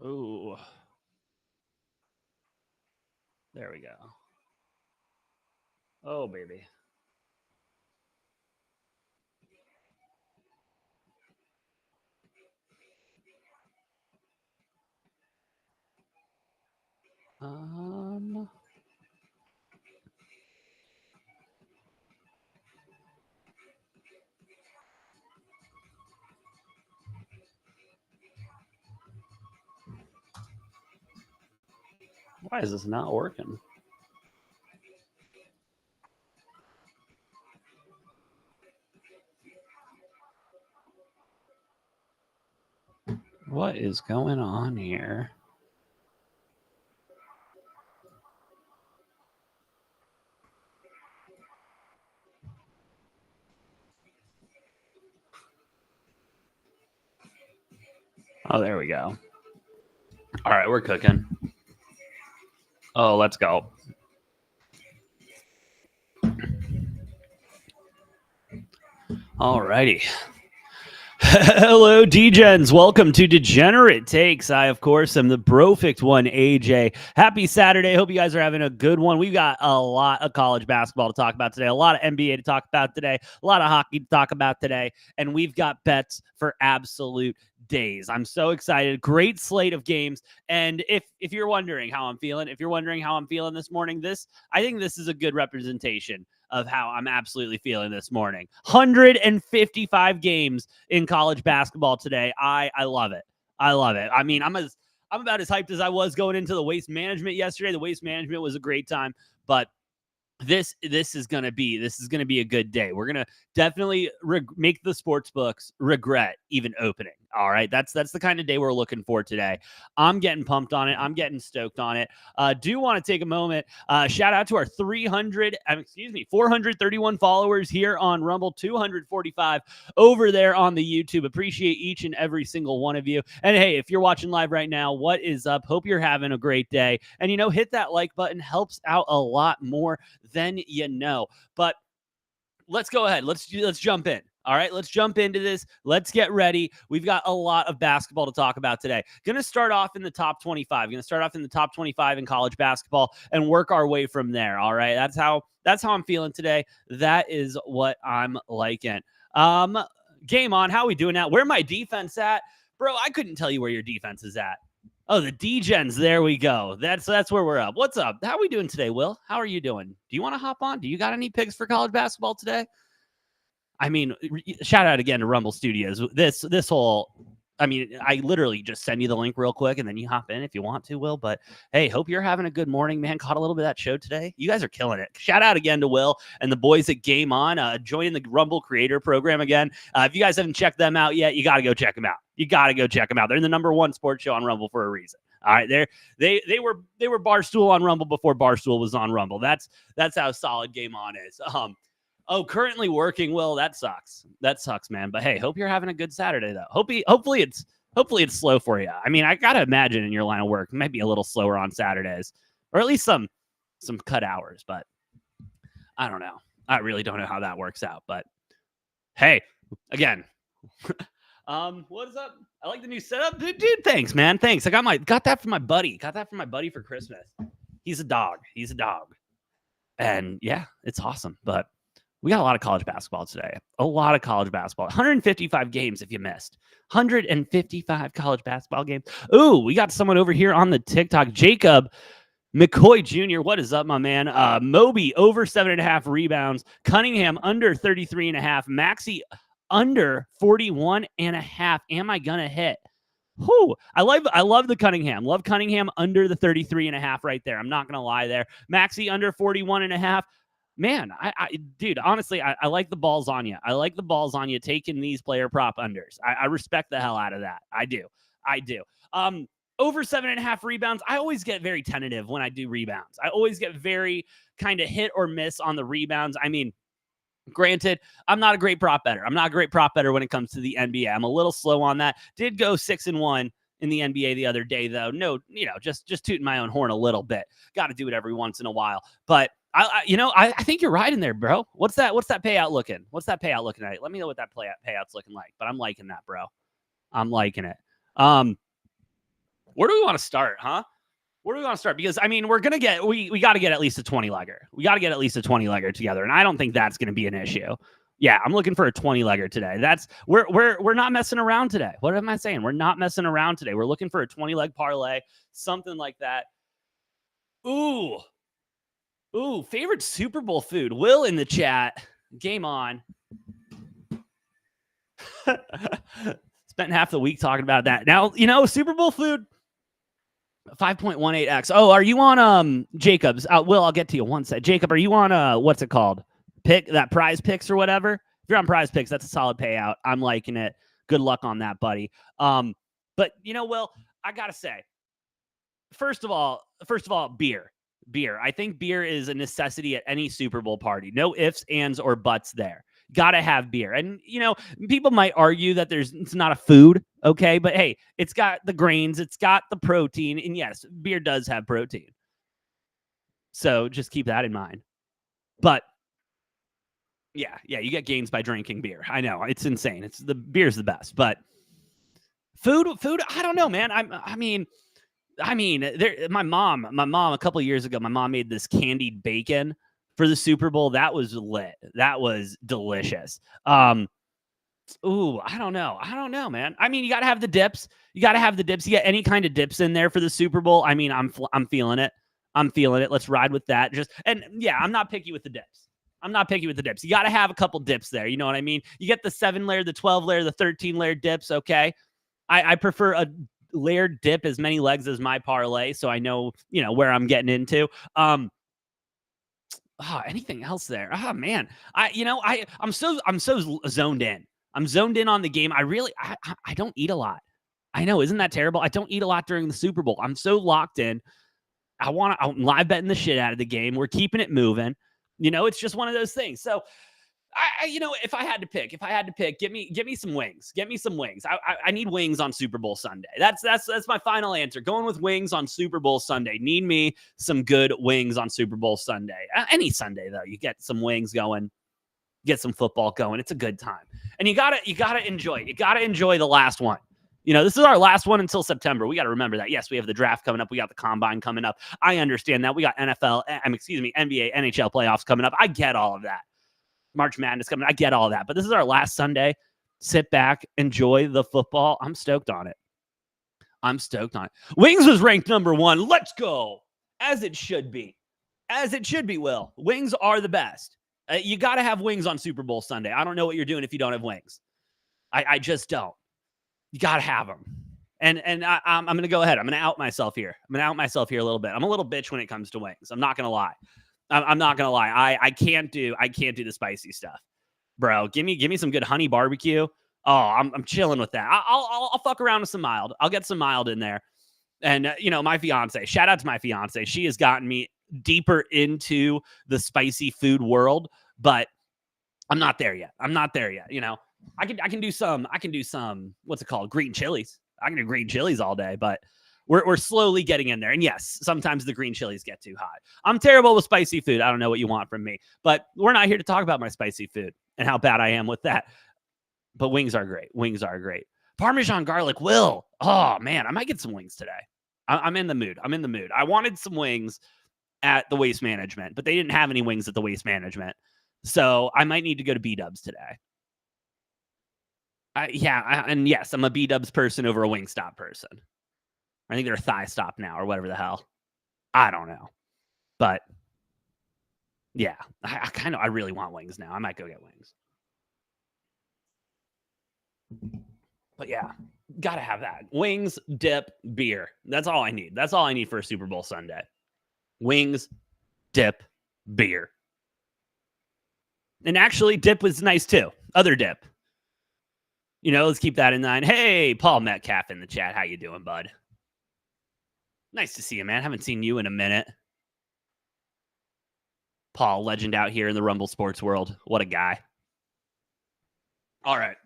Ooh. There we go. Oh, baby. Why is this not working? What is going on here? Oh, there we go. All right, we're cooking. Oh, let's go. All righty. Hello, D-Gens. Welcome to Degenerate Takes. I, of course, am the Brofict one, AJ. Happy Saturday. Hope you guys are having a good one. We've got a lot of college basketball to talk about today, a lot of NBA to talk about today, a lot of hockey to talk about today, and we've got bets for absolute days. I'm so excited. Great slate of games. And if you're wondering how I'm feeling, this morning, I think this is a good representation of how I'm absolutely feeling this morning. 155 games in college basketball today. I love it. I mean, I'm about as hyped as I was going into the Waste Management yesterday. The Waste Management was a great time, but this is gonna be a good day. We're gonna definitely make the sports books regret even opening. All right, that's the kind of day we're looking for today. I'm getting pumped on it. I'm getting stoked on it. Do want to take a moment. Shout out to our 431 followers here on Rumble, 245 over there on the YouTube. Appreciate each and every single one of you. And hey, if you're watching live right now, what is up? Hope you're having a great day. And hit that like button. Helps out a lot more than you know. But let's go ahead. Let's jump in. All right, let's jump into this. Let's get ready. We've got a lot of basketball to talk about today. Going to start off in the top 25. Going to start off in the top 25 in college basketball and work our way from there. All right, that's how I'm feeling today. That is what I'm liking. Game on. How we doing now? Where my defense at? Bro, I couldn't tell you where your defense is at. Oh, the D-Gens. There we go. That's where we're up. What's up? How are we doing today, Will? How are you doing? Do you want to hop on? Do you got any picks for college basketball today? I mean, shout out again to Rumble Studios. This whole, I mean, I literally just send you the link real quick and then you hop in if you want to, Will. But hey, hope you're having a good morning, man. Caught a little bit of that show today. You guys are killing it. Shout out again to Will and the boys at Game On, joining the Rumble Creator Program again. If you guys haven't checked them out yet, you got to go check them out. They're the #1 sports show on Rumble for a reason. All right, they were Barstool on Rumble before Barstool was on Rumble. That's how solid Game On is. Currently working. Will, that sucks. Man. But hey, hope you're having a good Saturday though. Hopefully it's slow for you. I mean, I gotta imagine in your line of work, it might be a little slower on Saturdays, or at least some cut hours. But I don't know. I really don't know how that works out. But hey, again, what is up? I like the new setup, dude. Thanks, man. Thanks. I got that from my buddy. For Christmas. He's a dog. And yeah, it's awesome. But we got a lot of college basketball today. 155 games if you missed. 155 college basketball games. Ooh, we got someone over here on the TikTok. Jacob McCoy Jr. What is up, my man? Moby over 7.5 rebounds. Cunningham under 33.5. Maxey under 41.5. Am I gonna hit? Whew. I love the Cunningham. Love Cunningham under the 33.5 right there. I'm not gonna lie there. Maxey under 41.5. Man, dude, honestly, I like the balls on you. Taking these player prop unders. I respect the hell out of that. I do. Over 7.5 rebounds. I always get very tentative when I do rebounds. I always get very kind of hit or miss on the rebounds. I mean, granted, I'm not a great prop better. When it comes to the NBA. I'm a little slow on that. Did go 6-1 in the NBA the other day, though. No, just tooting my own horn a little bit. Got to do it every once in a while. But I think you're right in there, bro. What's that payout looking? Let me know what that payout's looking like. But I'm liking that, bro. I'm liking it. Where do we want to start, huh? Where do we want to start? Because I mean, we got to get at least a 20-legger. We got to get at least a 20-legger together, and I don't think that's going to be an issue. Yeah, I'm looking for a 20-legger today. We're not messing around today. What am I saying? We're not messing around today. We're looking for a 20-leg parlay, something like that. Ooh, favorite Super Bowl food. Will in the chat. Game on. Spent half the week talking about that. Now, Super Bowl food, 5.18x. Oh, are you on Jacobs? Will, I'll get to you one sec. Jacob, are you on what's it called? Prize Picks or whatever? If you're on Prize Picks, that's a solid payout. I'm liking it. Good luck on that, buddy. But Will, I gotta say, first of all, beer. I think beer is a necessity at any Super Bowl party. No ifs, ands, or buts there. Gotta have beer. And, people might argue that it's not a food, okay? But, hey, it's got the grains, it's got the protein, and yes, beer does have protein. So just keep that in mind. But, yeah, you get gains by drinking beer. I know, it's insane. The beer's the best. But food, I don't know, man. I mean, my mom, a couple of years ago, my mom made this candied bacon for the Super Bowl. That was lit. That was delicious. I don't know, man. I mean, you got to have the dips. You get any kind of dips in there for the Super Bowl. I mean, I'm feeling it. Let's ride with that. I'm not picky with the dips. You got to have a couple dips there. You know what I mean? You get the 7-layer, the 12-layer, the 13-layer dips. Okay. I prefer a layered dip as many legs as my parlay, so I know where I'm getting into. Anything else there? Oh man, I'm so zoned in. I'm zoned in on the game. I don't eat a lot. I know, isn't that terrible? I don't eat a lot during the Super Bowl. I'm so locked in. I'm live betting the shit out of the game. We're keeping it moving. It's just one of those things. So if I had to pick, give me some wings. Get me some wings. I need wings on Super Bowl Sunday. That's my final answer. Going with wings on Super Bowl Sunday. Need me some good wings on Super Bowl Sunday. Any Sunday though, you get some wings going, get some football going. It's a good time, and you gotta enjoy. You gotta enjoy the last one. This is our last one until September. We got to remember that. Yes, we have the draft coming up. We got the combine coming up. I understand that. We got NBA, NHL playoffs coming up. I get all of that. March Madness coming. I get all that, but this is our last Sunday. Sit back, enjoy the football. I'm stoked on it. Wings was ranked number 1. Let's go. As it should be. Will. Wings are the best. You got to have wings on Super Bowl Sunday. I don't know what you're doing if you don't have wings. I just don't. You got to have them. And I'm going to go ahead. I'm going to out myself here. a little bit. I'm a little bitch when it comes to wings. I'm not going to lie. I'm not gonna lie. I can't do the spicy stuff, bro. Give me some good honey barbecue. Oh, I'm chilling with that. I'll fuck around with some mild. I'll get some mild in there. And my fiance. Shout out to my fiance. She has gotten me deeper into the spicy food world, but I'm not there yet. I can do some. What's it called? Green chilies. I can do green chilies all day, but. We're slowly getting in there. And yes, sometimes the green chilies get too hot. I'm terrible with spicy food. I don't know what you want from me. But we're not here to talk about my spicy food and how bad I am with that. But wings are great. Parmesan garlic, Will. Oh, man, I might get some wings today. I'm in the mood. I wanted some wings at the Waste Management, but they didn't have any wings at the Waste Management. So I might need to go to B-Dubs today. And yes, I'm a B-Dubs person over a Wingstop person. I think they're a Thigh Stop now or whatever the hell. I don't know. But, yeah, I really want wings now. I might go get wings. But, yeah, got to have that. Wings, dip, beer. That's all I need. That's all I need for a Super Bowl Sunday. Wings, dip, beer. And actually, dip was nice, too. Other dip. Let's keep that in mind. Hey, Paul Metcalf in the chat. How you doing, bud? Nice to see you, man. Haven't seen you in a minute. Paul, legend out here in the Rumble sports world. What a guy. All right.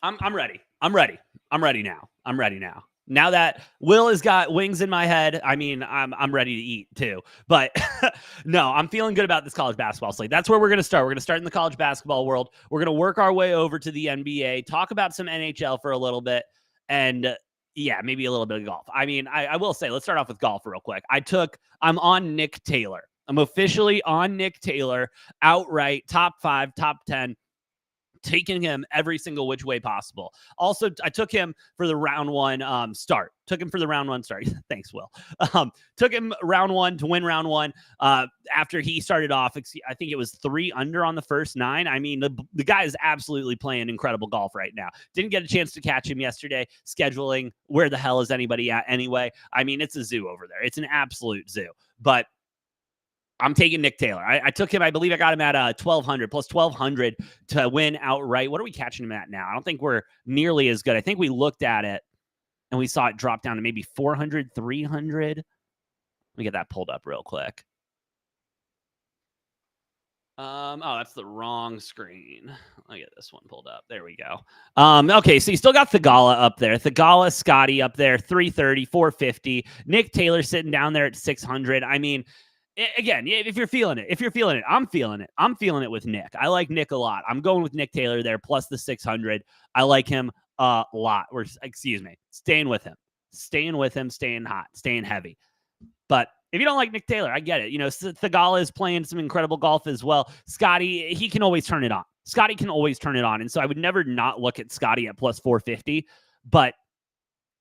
I'm ready. I'm ready now. Now that Will has got wings in my head, I mean, I'm ready to eat too. But no, I'm feeling good about this college basketball slate. That's where we're going to start. We're going to start in the college basketball world. We're going to work our way over to the NBA, talk about some NHL for a little bit, and Yeah, maybe a little bit of golf. I mean, I will say, let's start off with golf real quick. I'm on Nick Taylor. I'm officially on Nick Taylor outright, top 5, top 10. Taking him every single which way possible. Also, I took him for the round one start. Thanks, Will. Took him round one to win round one after he started off. I think it was 3 under on the first 9. I mean, the guy is absolutely playing incredible golf right now. Didn't get a chance to catch him yesterday. Scheduling, where the hell is anybody at anyway? I mean, it's a zoo over there. It's an absolute zoo. But I'm taking Nick Taylor. I took him. I believe I got him at 1,200 plus 1,200 to win outright. What are we catching him at now? I don't think we're nearly as good. I think we looked at it and we saw it drop down to maybe 400, 300. Let me get that pulled up real quick. Oh, that's the wrong screen. I'll get this one pulled up. There we go. Okay, so you still got Thagala up there. Thagala, Scotty up there, 330, 450. Nick Taylor sitting down there at 600. I mean, again, if you're feeling it, I'm feeling it. I'm feeling it with Nick. I like Nick a lot. I'm going with Nick Taylor there, plus the 600. I like him a lot. Staying with him, staying hot, staying heavy. But if you don't like Nick Taylor, I get it. You know, Thagala is playing some incredible golf as well. Scotty, he can always turn it on. And so I would never not look at Scotty at plus 450. But,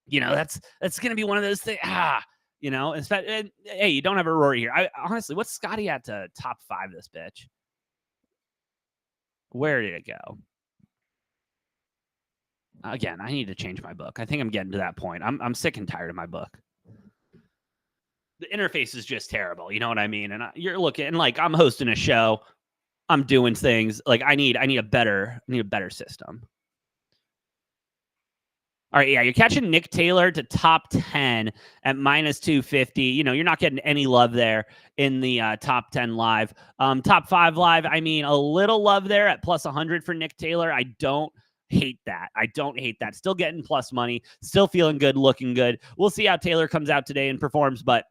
you know, that's going to be one of those things. You know, and hey, you don't have a Rory here. Honestly, what's Scotty at to top 5 this bitch? Where did it go? Again, I need to change my book. I think I'm getting to that point. I'm sick and tired of my book. The interface is just terrible. You know what I mean? And you're looking like I'm hosting a show. I'm doing things like I need a better system. All right, yeah, you're catching Nick Taylor to top 10 at minus 250. You know, you're not getting any love there in the top 10 live. Top 5 live, I mean, a little love there at plus 100 for Nick Taylor. I don't hate that. Still getting plus money. Still feeling good, looking good. We'll see how Taylor comes out today and performs, but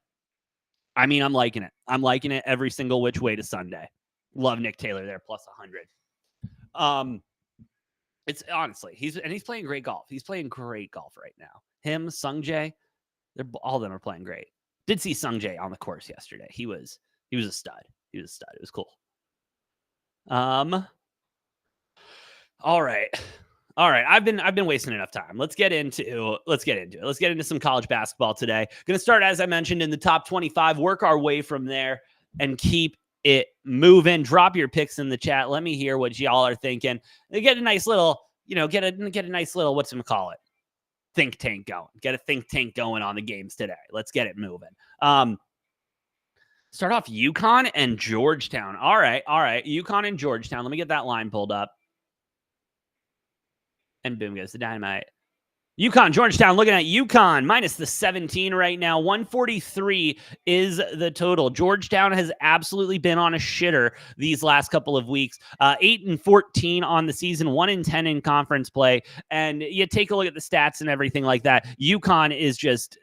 I mean, I'm liking it. I'm liking it every single which way to Sunday. Love Nick Taylor there, plus 100. It's honestly, he's playing great golf. He's playing great golf right now. Him, Sungjae, all of them are playing great. Did see Sungjae on the course yesterday. He was a stud. It was cool. All right. I've been wasting enough time. Let's get into it. Let's get into some college basketball today. Going to start, as I mentioned, in the top 25, work our way from there and keep it moving. Drop your picks in the chat. Let me hear what y'all are thinking. Get a nice little, get a nice little, think tank going. Get a think tank going on the games today. Let's get it moving. Start off UConn and Georgetown. All right. UConn and Georgetown. Let me get that line pulled up. And boom goes the dynamite. UConn, Georgetown, looking at UConn, minus the 17 right now. 143 is the total. Georgetown has absolutely been on a shitter these last couple of weeks. 8-14 on the season, 1-10 in conference play. And you take a look at the stats and everything like that. UConn is just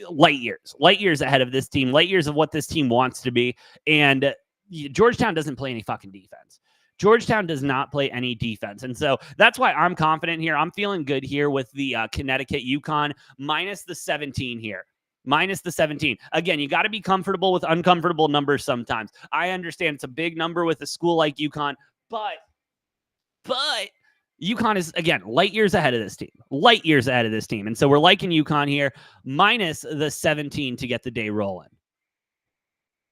light years ahead of this team, light years of what this team wants to be. And Georgetown doesn't play any fucking defense. Georgetown does not play any defense. And so that's why I'm confident here. I'm feeling good here with the Connecticut UConn minus the 17 here. Minus the 17. Again, you got to be comfortable with uncomfortable numbers sometimes. I understand it's a big number with a school like UConn, but UConn is, again, light years ahead of this team. And so we're liking UConn here, minus the 17 to get the day rolling.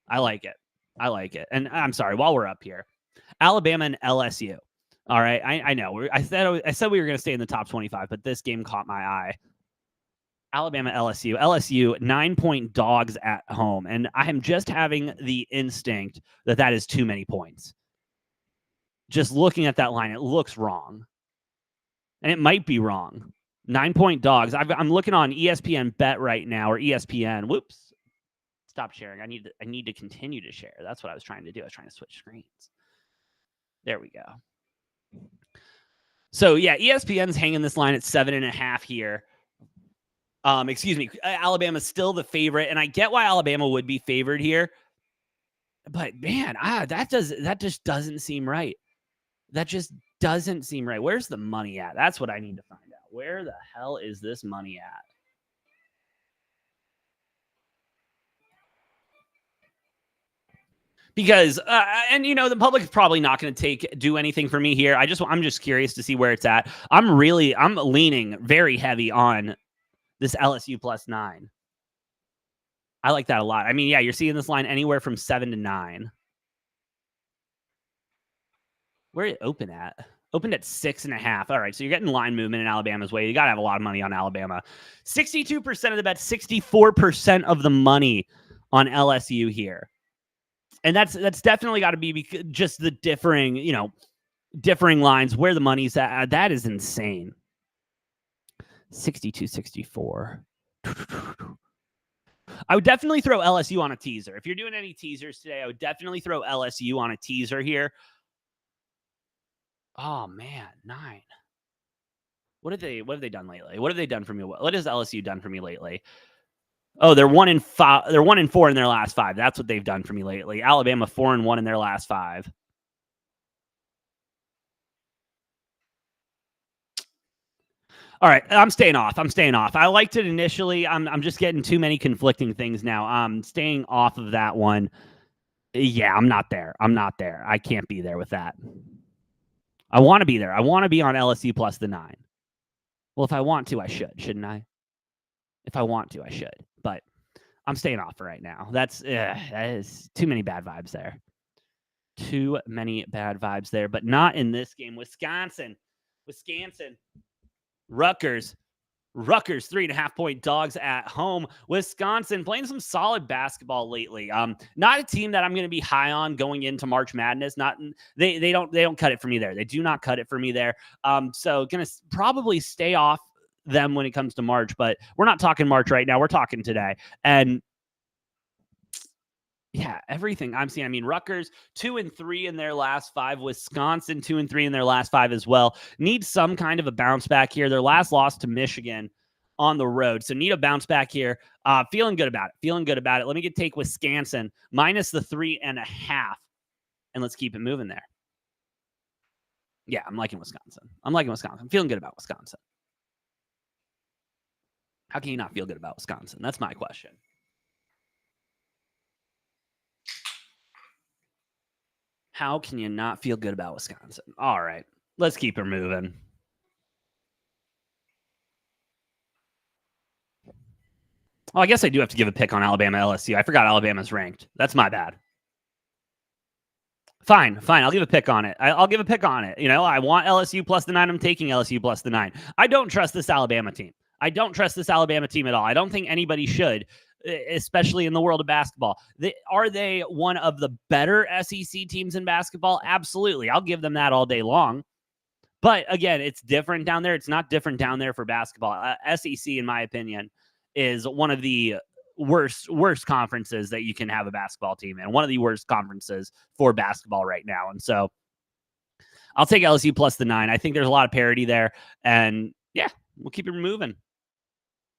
I like it. And I'm sorry, while we're up here, Alabama and LSU. All right. I know. I said we were going to stay in the top 25, but this game caught my eye. Alabama, LSU. LSU, 9-point dogs at home. And I am just having the instinct that is too many points. Just looking at that line, it looks wrong. And it might be wrong. 9-point dogs. I'm looking on ESPN Bet right now, or ESPN. Whoops. Stop sharing. I need to continue to share. That's what I was trying to do. I was trying to switch screens. There we go. So, yeah, ESPN's hanging this line at 7.5 here. Alabama's still the favorite, and I get why Alabama would be favored here. But, man, that just doesn't seem right. That just doesn't seem right. Where's the money at? That's what I need to find out. Where the hell is this money at? because and the public's probably not going to do anything for me here. I'm just curious to see where it's at. I'm leaning very heavy on this LSU +9. I like that a lot. I mean, yeah, you're seeing this line anywhere from 7 to 9. Where it open at? Opened at 6.5. All right, so you're getting line movement in Alabama's way. You got to have a lot of money on Alabama. 62% of the bet, 64% of the money on LSU here. And that's definitely got to be just the differing lines where the money's at. That is insane. 62-64. I would definitely throw LSU on a teaser. If you're doing any teasers today, I would definitely throw LSU on a teaser here. Oh man, 9. What have they done lately? What have they done for me? What has LSU done for me lately? Oh, they're 1-5. They're 1-4 in their last 5. That's what they've done for me lately. Alabama 4-1 in their last 5. All right, I'm staying off. I liked it initially. I'm just getting too many conflicting things now. I'm staying off of that one. Yeah, I'm not there. I can't be there with that. I want to be there. I want to be on LSU plus the 9. Well, if I want to, I should, shouldn't I? If I want to, I should. But I'm staying off for right now. That is too many bad vibes there. Too many bad vibes there, but not in this game. Wisconsin. Rutgers 3.5-point dogs at home. Wisconsin playing some solid basketball lately. Not a team that I'm going to be high on going into March Madness. They don't cut it for me there. They do not cut it for me there. So going to probably stay off them when it comes to March, but we're not talking March right now. We're talking today. And yeah, everything I'm seeing. I mean, Rutgers 2-3 in their last 5. Wisconsin 2-3 in their last 5 as well. Need some kind of a bounce back here. Their last loss to Michigan on the road. So need a bounce back here. Feeling good about it. Let me take Wisconsin minus the 3.5. And let's keep it moving there. Yeah, I'm liking Wisconsin. I'm feeling good about Wisconsin. How can you not feel good about Wisconsin? That's my question. How can you not feel good about Wisconsin? All right, let's keep her moving. Oh, I guess I do have to give a pick on Alabama LSU. I forgot Alabama's ranked. That's my bad. Fine. I'll give a pick on it. I'll give a pick on it. I want LSU plus the 9. I'm taking LSU plus the 9. I don't trust this Alabama team. At all. I don't think anybody should, especially in the world of basketball. Are they one of the better SEC teams in basketball? Absolutely. I'll give them that all day long. But again, it's different down there. It's not different down there for basketball. SEC, in my opinion, is one of the worst conferences that you can have a basketball team in. One of the worst conferences for basketball right now. And so I'll take LSU plus the 9. I think there's a lot of parity there. And yeah, we'll keep it moving.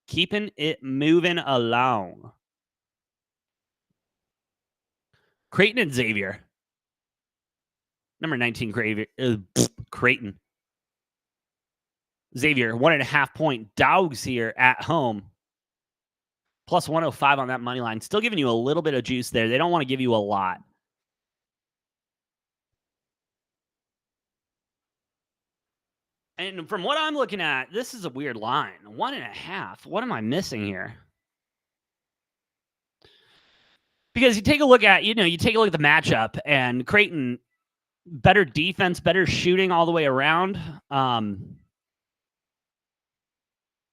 Keeping it moving along. Creighton and Xavier. Number 19, Creighton. Xavier, 1.5-point dogs here at home. Plus 105 on that money line. Still giving you a little bit of juice there. They don't want to give you a lot. And from what I'm looking at, this is a weird line. 1.5. What am I missing here? Because you take a look at the matchup, and Creighton, better defense, better shooting all the way around.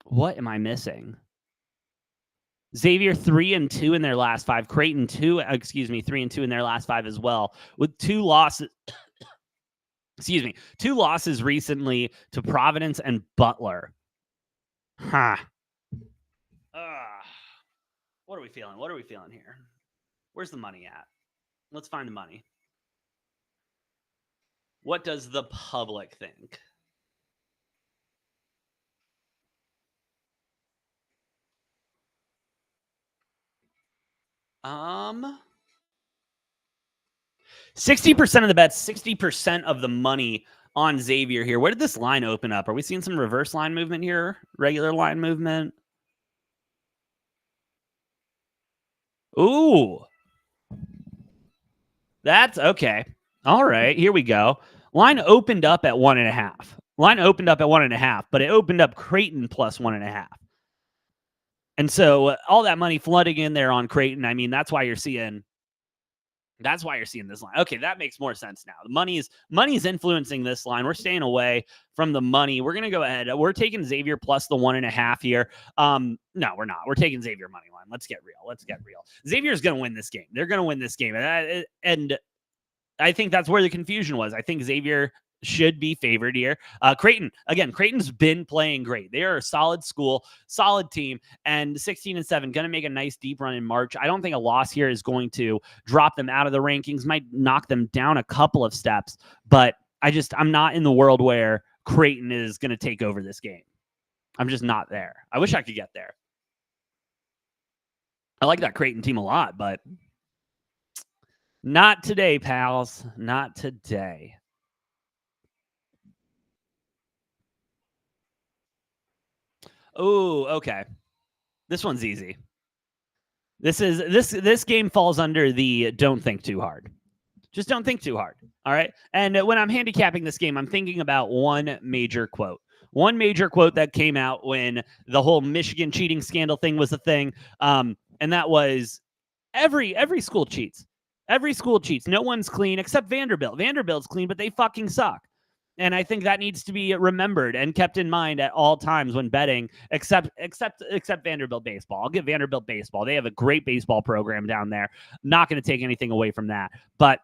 What am I missing? Xavier 3-2 in their last 5. Creighton 3-2 in their last 5 as well, with 2 losses. 2 losses recently to Providence and Butler. What are we feeling? Here? Where's the money at? Let's find the money. What does the public think? Um, 60% of the bets, 60% of the money on Xavier here. Where did this line open up? Are we seeing some reverse line movement here? Regular line movement? Ooh. That's okay. All right, here we go. Line opened up at 1.5. Line opened up at 1.5, but it opened up Creighton plus 1.5. And so all that money flooding in there on Creighton. I mean, that's why you're seeing this line. Okay, that makes more sense now. The money's influencing this line. We're staying away from the money. We're gonna go ahead. We're taking Xavier plus the 1.5 here. No, we're not. We're taking Xavier money line. Let's get real. Xavier's gonna win this game. They're gonna win this game, and I think that's where the confusion was. I think Xavier should be favored here. Creighton's been playing great. They are a solid school, solid team, and 16-7, going to make a nice deep run in March. I don't think a loss here is going to drop them out of the rankings, might knock them down a couple of steps, but I'm not in the world where Creighton is going to take over this game. I'm just not there. I wish I could get there. I like that Creighton team a lot, but not today, pals. Not today. Oh, okay. This one's easy. This game falls under the don't think too hard. Just don't think too hard. All right. And when I'm handicapping this game, I'm thinking about one major quote. One major quote that came out when the whole Michigan cheating scandal thing was a thing. And that was every school cheats. Every school cheats. No one's clean except Vanderbilt. Vanderbilt's clean, but they fucking suck. And I think that needs to be remembered and kept in mind at all times when betting, except Vanderbilt baseball. I'll give Vanderbilt baseball. They have a great baseball program down there. Not going to take anything away from that. But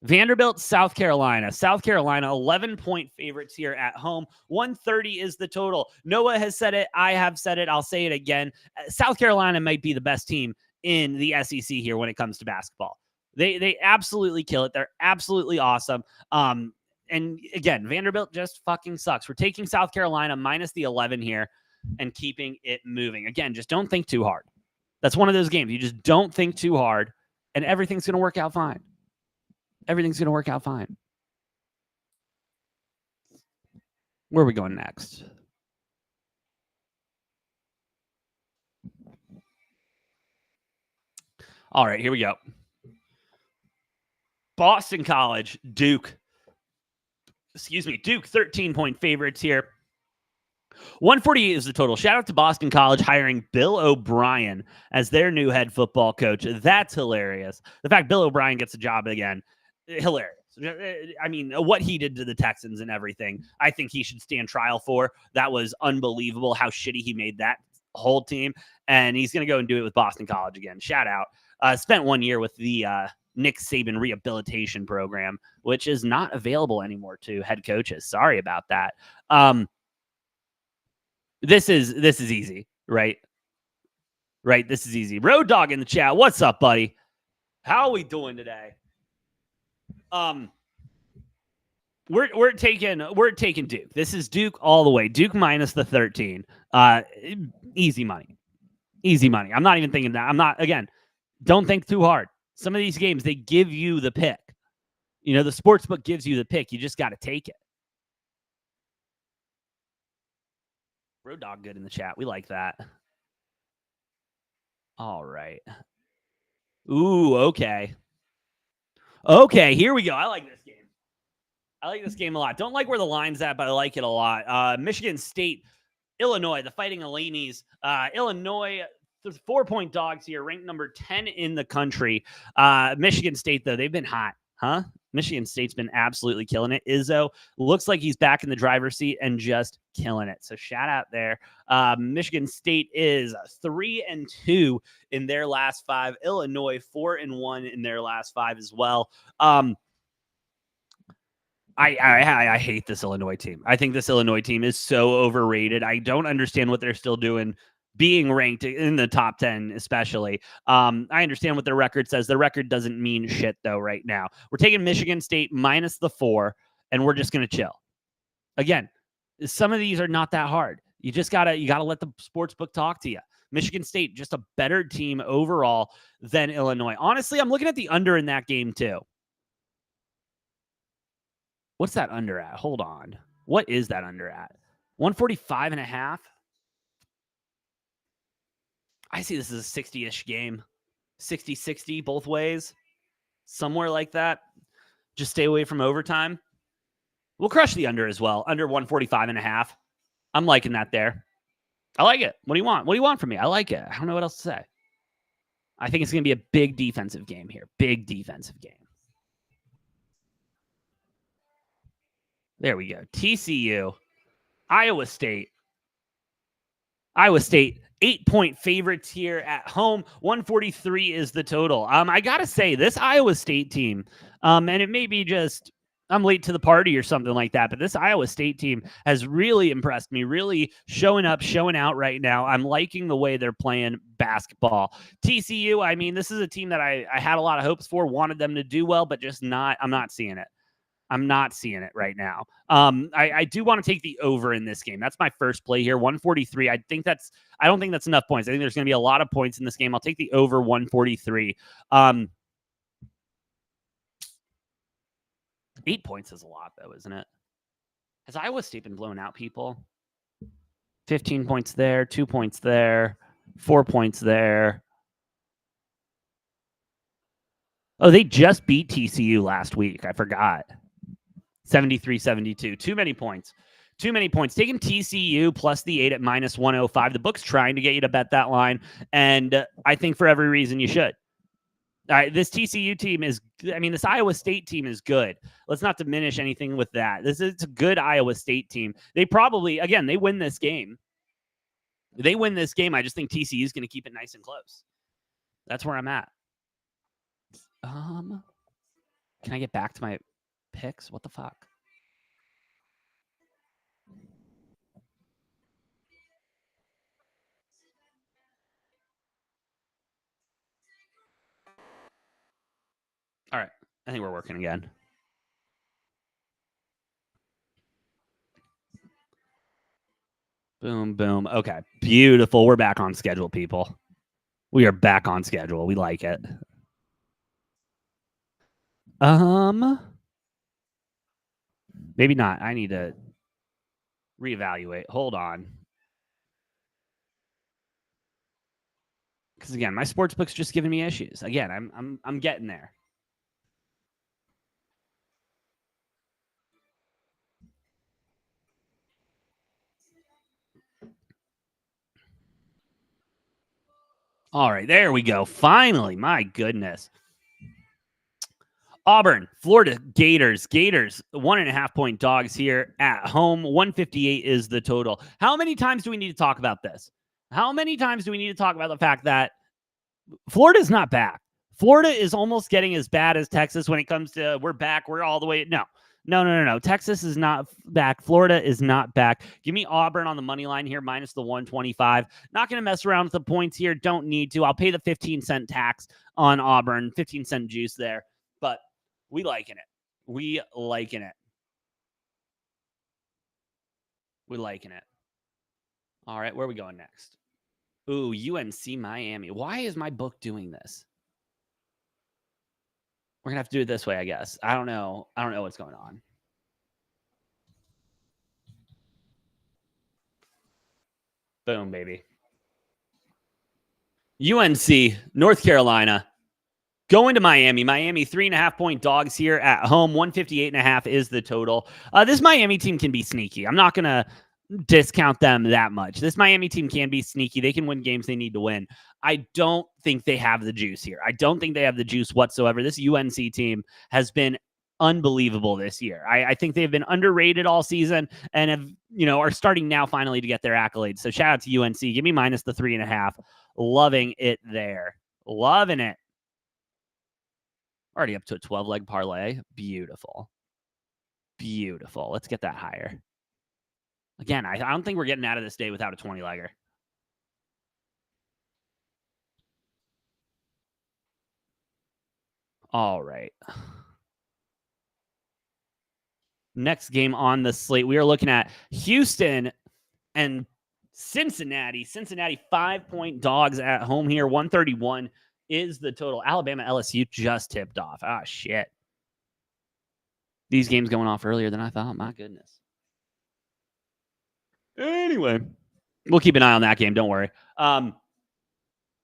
Vanderbilt, South Carolina, 11-point favorites here at home. 130 is the total. Noah has said it. I have said it. I'll say it again. South Carolina might be the best team in the SEC here when it comes to basketball. They absolutely kill it. They're absolutely awesome. And again, Vanderbilt just fucking sucks. We're taking South Carolina minus the 11 here and keeping it moving. Again, just don't think too hard. That's one of those games. You just don't think too hard, and everything's going to work out fine. Everything's going to work out fine. Where are we going next? All right, here we go. Boston College, Duke. Duke, 13-point favorites here. 148 is the total. Shout out to Boston College hiring Bill O'Brien as their new head football coach. That's hilarious. The fact Bill O'Brien gets a job again, hilarious. I mean, what he did to the Texans and everything, I think he should stand trial for. That was unbelievable how shitty he made that whole team. And he's going to go and do it with Boston College again. Shout out. Spent 1 year with the Nick Saban rehabilitation program, which is not available anymore to head coaches. Sorry about that. This is easy, right? Right. This is easy. Road Dog in the chat. What's up, buddy? How are we doing today? We're taking Duke. This is Duke all the way. Duke minus the 13. Easy money. I'm not even thinking that. Don't think too hard. Some of these games, they give you the pick. You know, the sportsbook gives you the pick. You just got to take it. Road Dog good in the chat. We like that. All right. Ooh, okay. Okay, here we go. I like this game. I like this game a lot. Don't like where the line's at, but I like it a lot. Michigan State, Illinois, the Fighting Illinies. Illinois, 4-point dogs here, ranked number 10 in the country. Michigan State, though, they've been hot, huh? Michigan State's been absolutely killing it. Izzo looks like he's back in the driver's seat and just killing it. So shout out there. Michigan State is 3-2 in their last 5. Illinois 4-1 in their last 5 as well. I hate this Illinois team. I think this Illinois team is so overrated. I don't understand what they're still doing, being ranked in the top 10, especially. I understand what their record says. Their record doesn't mean shit, though, right now. We're taking Michigan State minus the 4, and we're just going to chill. Again, some of these are not that hard. You gotta let the sports book talk to you. Michigan State, just a better team overall than Illinois. Honestly, I'm looking at the under in that game, too. What's that under at? Hold on. What is that under at? 145.5? I see this as a 60-ish game. 60-60 both ways. somewhere like that. Just stay away from overtime. We'll crush the under as well. Under 145.5. I'm liking that there. I like it. What do you want? What do you want from me? I like it. I don't know what else to say. I think it's going to be a big defensive game here. Big defensive game. There we go. TCU, Iowa State. Iowa State, 8-point favorites here at home. 143 is the total. I got to say, this Iowa State team, and it may be just I'm late to the party or something like that, but this Iowa State team has really impressed me, really showing up, showing out right now. I'm liking the way they're playing basketball. TCU, I mean, this is a team that I had a lot of hopes for, wanted them to do well, but just not, I'm not seeing it. I'm not seeing it right now. I do want to take the over in this game. That's my first play here. 143. I don't think that's enough points. I think there's going to be a lot of points in this game. I'll take the over 143. 8 points is a lot, though, isn't it? Has Iowa State been blowing out people? 15 points there, 2 points there, 4 points there. Oh, they just beat TCU last week. I forgot. 73-72. Too many points. Too many points. Taking TCU plus the 8 at minus 105. The book's trying to get you to bet that line, and I think for every reason you should. All right, this TCU team is, this Iowa State team is good. Let's not diminish anything with that. It's a good Iowa State team. They probably, again, they win this game. They win this game. I just think TCU is going to keep it nice and close. That's where I'm at. Can I get back to my picks? What the fuck? All right. I think we're working again. Boom, boom. Okay. Beautiful. We're back on schedule, people. We are back on schedule. We like it. Maybe not. I need to reevaluate. Hold on. Because again, my sportsbook's just giving me issues. Again, I'm getting there. All right, there we go. Finally, my goodness. Auburn, Florida Gators. Gators, 1.5-point dogs here at home. 158 is the total. How many times do we need to talk about this? How many times do we need to talk about the fact that Florida's not back? Florida is almost getting as bad as Texas when it comes to we're back, we're all the way. No. Texas is not back. Florida is not back. Give me Auburn on the money line here, minus the 125. Not going to mess around with the points here. Don't need to. I'll pay the 15-cent tax on Auburn, 15-cent juice there. But we liking it. We liking it. All right, where are we going next? Ooh, UNC Miami. Why is my book doing this? We're going to have to do it this way, I guess. I don't know what's going on. Boom, baby. UNC, North Carolina, going to Miami. Miami, 3.5-point dogs here at home. 158.5 is the total. This Miami team can be sneaky. I'm not going to discount them that much. This Miami team can be sneaky. They can win games they need to win. I don't think they have the juice here. I don't think they have the juice whatsoever. This UNC team has been unbelievable this year. I think they've been underrated all season and have, are starting now finally to get their accolades. So shout out to UNC. Give me minus the 3.5. Loving it there. Loving it. Already up to a 12-leg parlay. Beautiful. Let's get that higher. Again, I don't think we're getting out of this day without a 20-legger. All right. Next game on the slate, we are looking at Houston and Cincinnati. Cincinnati, 5-point dogs at home here. 131 is the total. Alabama LSU just tipped off. Ah, shit. These games going off earlier than I thought. My goodness. Anyway, we'll keep an eye on that game. Don't worry.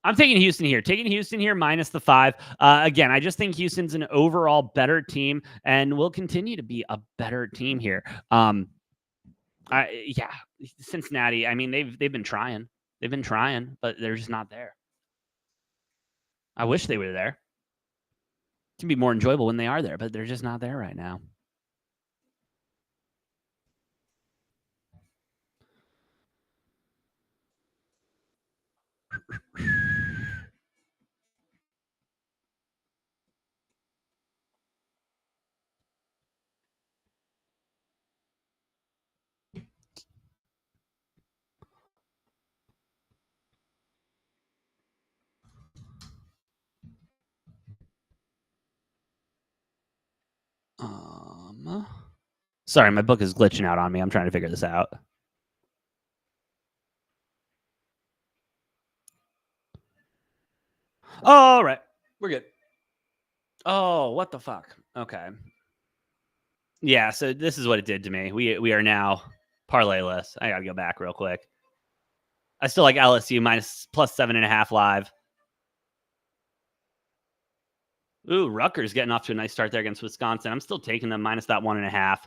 I'm taking Houston here. Taking Houston here minus the 5. Again, I just think Houston's an overall better team and will continue to be a better team here. Yeah, Cincinnati. I mean, they've been trying. They've been trying, but they're just not there. I wish they were there. It can be more enjoyable when they are there, but they're just not there right now. Sorry, my book is glitching out on me. I'm trying to figure this out. Oh, all right. We're good. Oh, what the fuck? Okay. Yeah, so this is what it did to me. We are now parlayless. I gotta go back real quick. I still like LSU minus plus 7.5 live. Ooh, Rutgers getting off to a nice start there against Wisconsin. I'm still taking them minus that 1.5.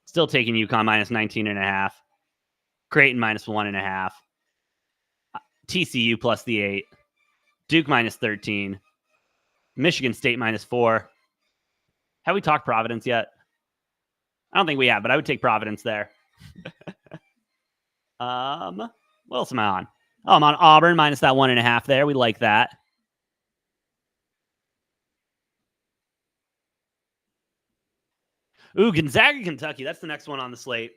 Still taking UConn minus 19.5. Creighton minus 1.5. TCU plus the 8. Duke minus 13. Michigan State minus 4. Have we talked Providence yet? I don't think we have, but I would take Providence there. What else am I on? Oh, I'm on Auburn minus that 1.5 there. We like that. Ooh, Gonzaga, Kentucky. That's the next one on the slate.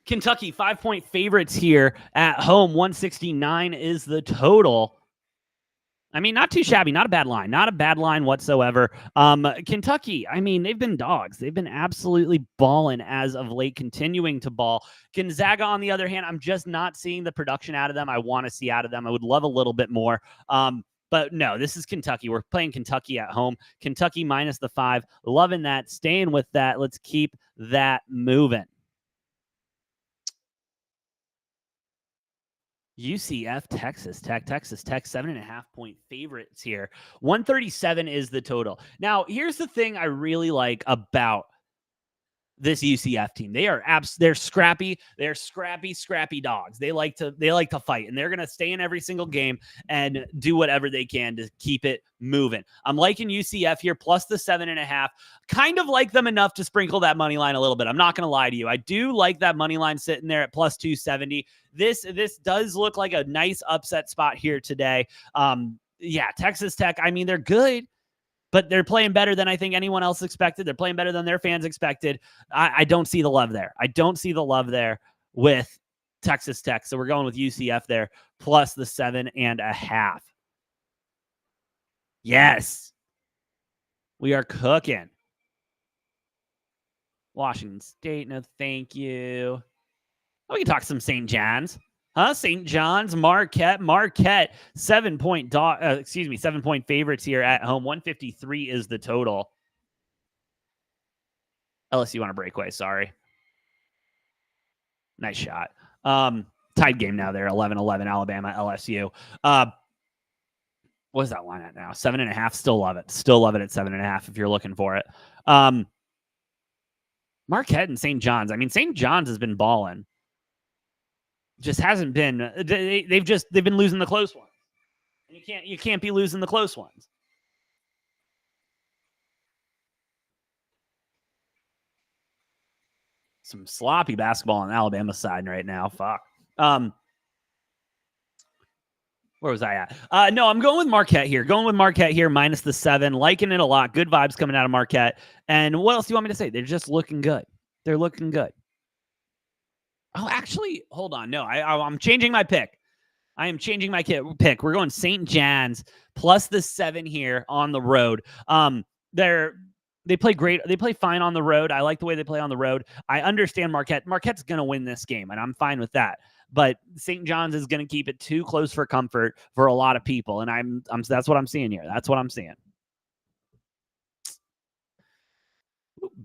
Kentucky, 5-point favorites here at home. 169 is the total. I mean, not too shabby. Not a bad line. Not a bad line whatsoever. Kentucky, I mean, they've been dogs. They've been absolutely balling as of late, continuing to ball. Gonzaga, on the other hand, I'm just not seeing the production out of them I want to see out of them. I would love a little bit more. But no, this is Kentucky. We're playing Kentucky at home. Kentucky minus the 5. Loving that. Staying with that. Let's keep that moving. UCF, Texas Tech, 7.5-point favorites here. 137 is the total. Now, here's the thing I really like about this UCF team. They're scrappy. They're scrappy dogs. They like to fight, and they're going to stay in every single game and do whatever they can to keep it moving. I'm liking UCF here plus the 7.5. Kind of like them enough to sprinkle that money line a little bit. I'm not going to lie to you. I do like that money line sitting there at plus 270. This does look like a nice upset spot here today. Yeah, Texas Tech. I mean, they're good, but they're playing better than I think anyone else expected. They're playing better than their fans expected. I don't see the love there. I don't see the love there with Texas Tech. So we're going with UCF there plus the 7.5. Yes. We are cooking. Washington State, no thank you. Oh, we can talk some St. John's. St. John's, Marquette, 7-point 7-point favorites here at home. 153 is the total. LSU on a breakaway, sorry. Nice shot. Tied game now there, 11-11, Alabama, LSU. What is that line at now? 7.5, still love it. Still love it at 7.5 if you're looking for it. Marquette and St. John's. I mean, St. John's has been balling. Just hasn't been. They've been losing the close ones. You can't be losing the close ones. Some sloppy basketball on Alabama side right now. Fuck. Where was I at? No, I'm going with Marquette here. Minus the 7. Liking it a lot. Good vibes coming out of Marquette. And what else do you want me to say? They're just looking good. They're looking good. Oh, actually, hold on. No, I'm changing my pick. I am changing my pick. We're going St. John's plus the 7 here on the road. They play great. They play fine on the road. I like the way they play on the road. I understand Marquette. Marquette's going to win this game, and I'm fine with that. But St. John's is going to keep it too close for comfort for a lot of people, and that's what I'm seeing here. That's what I'm seeing.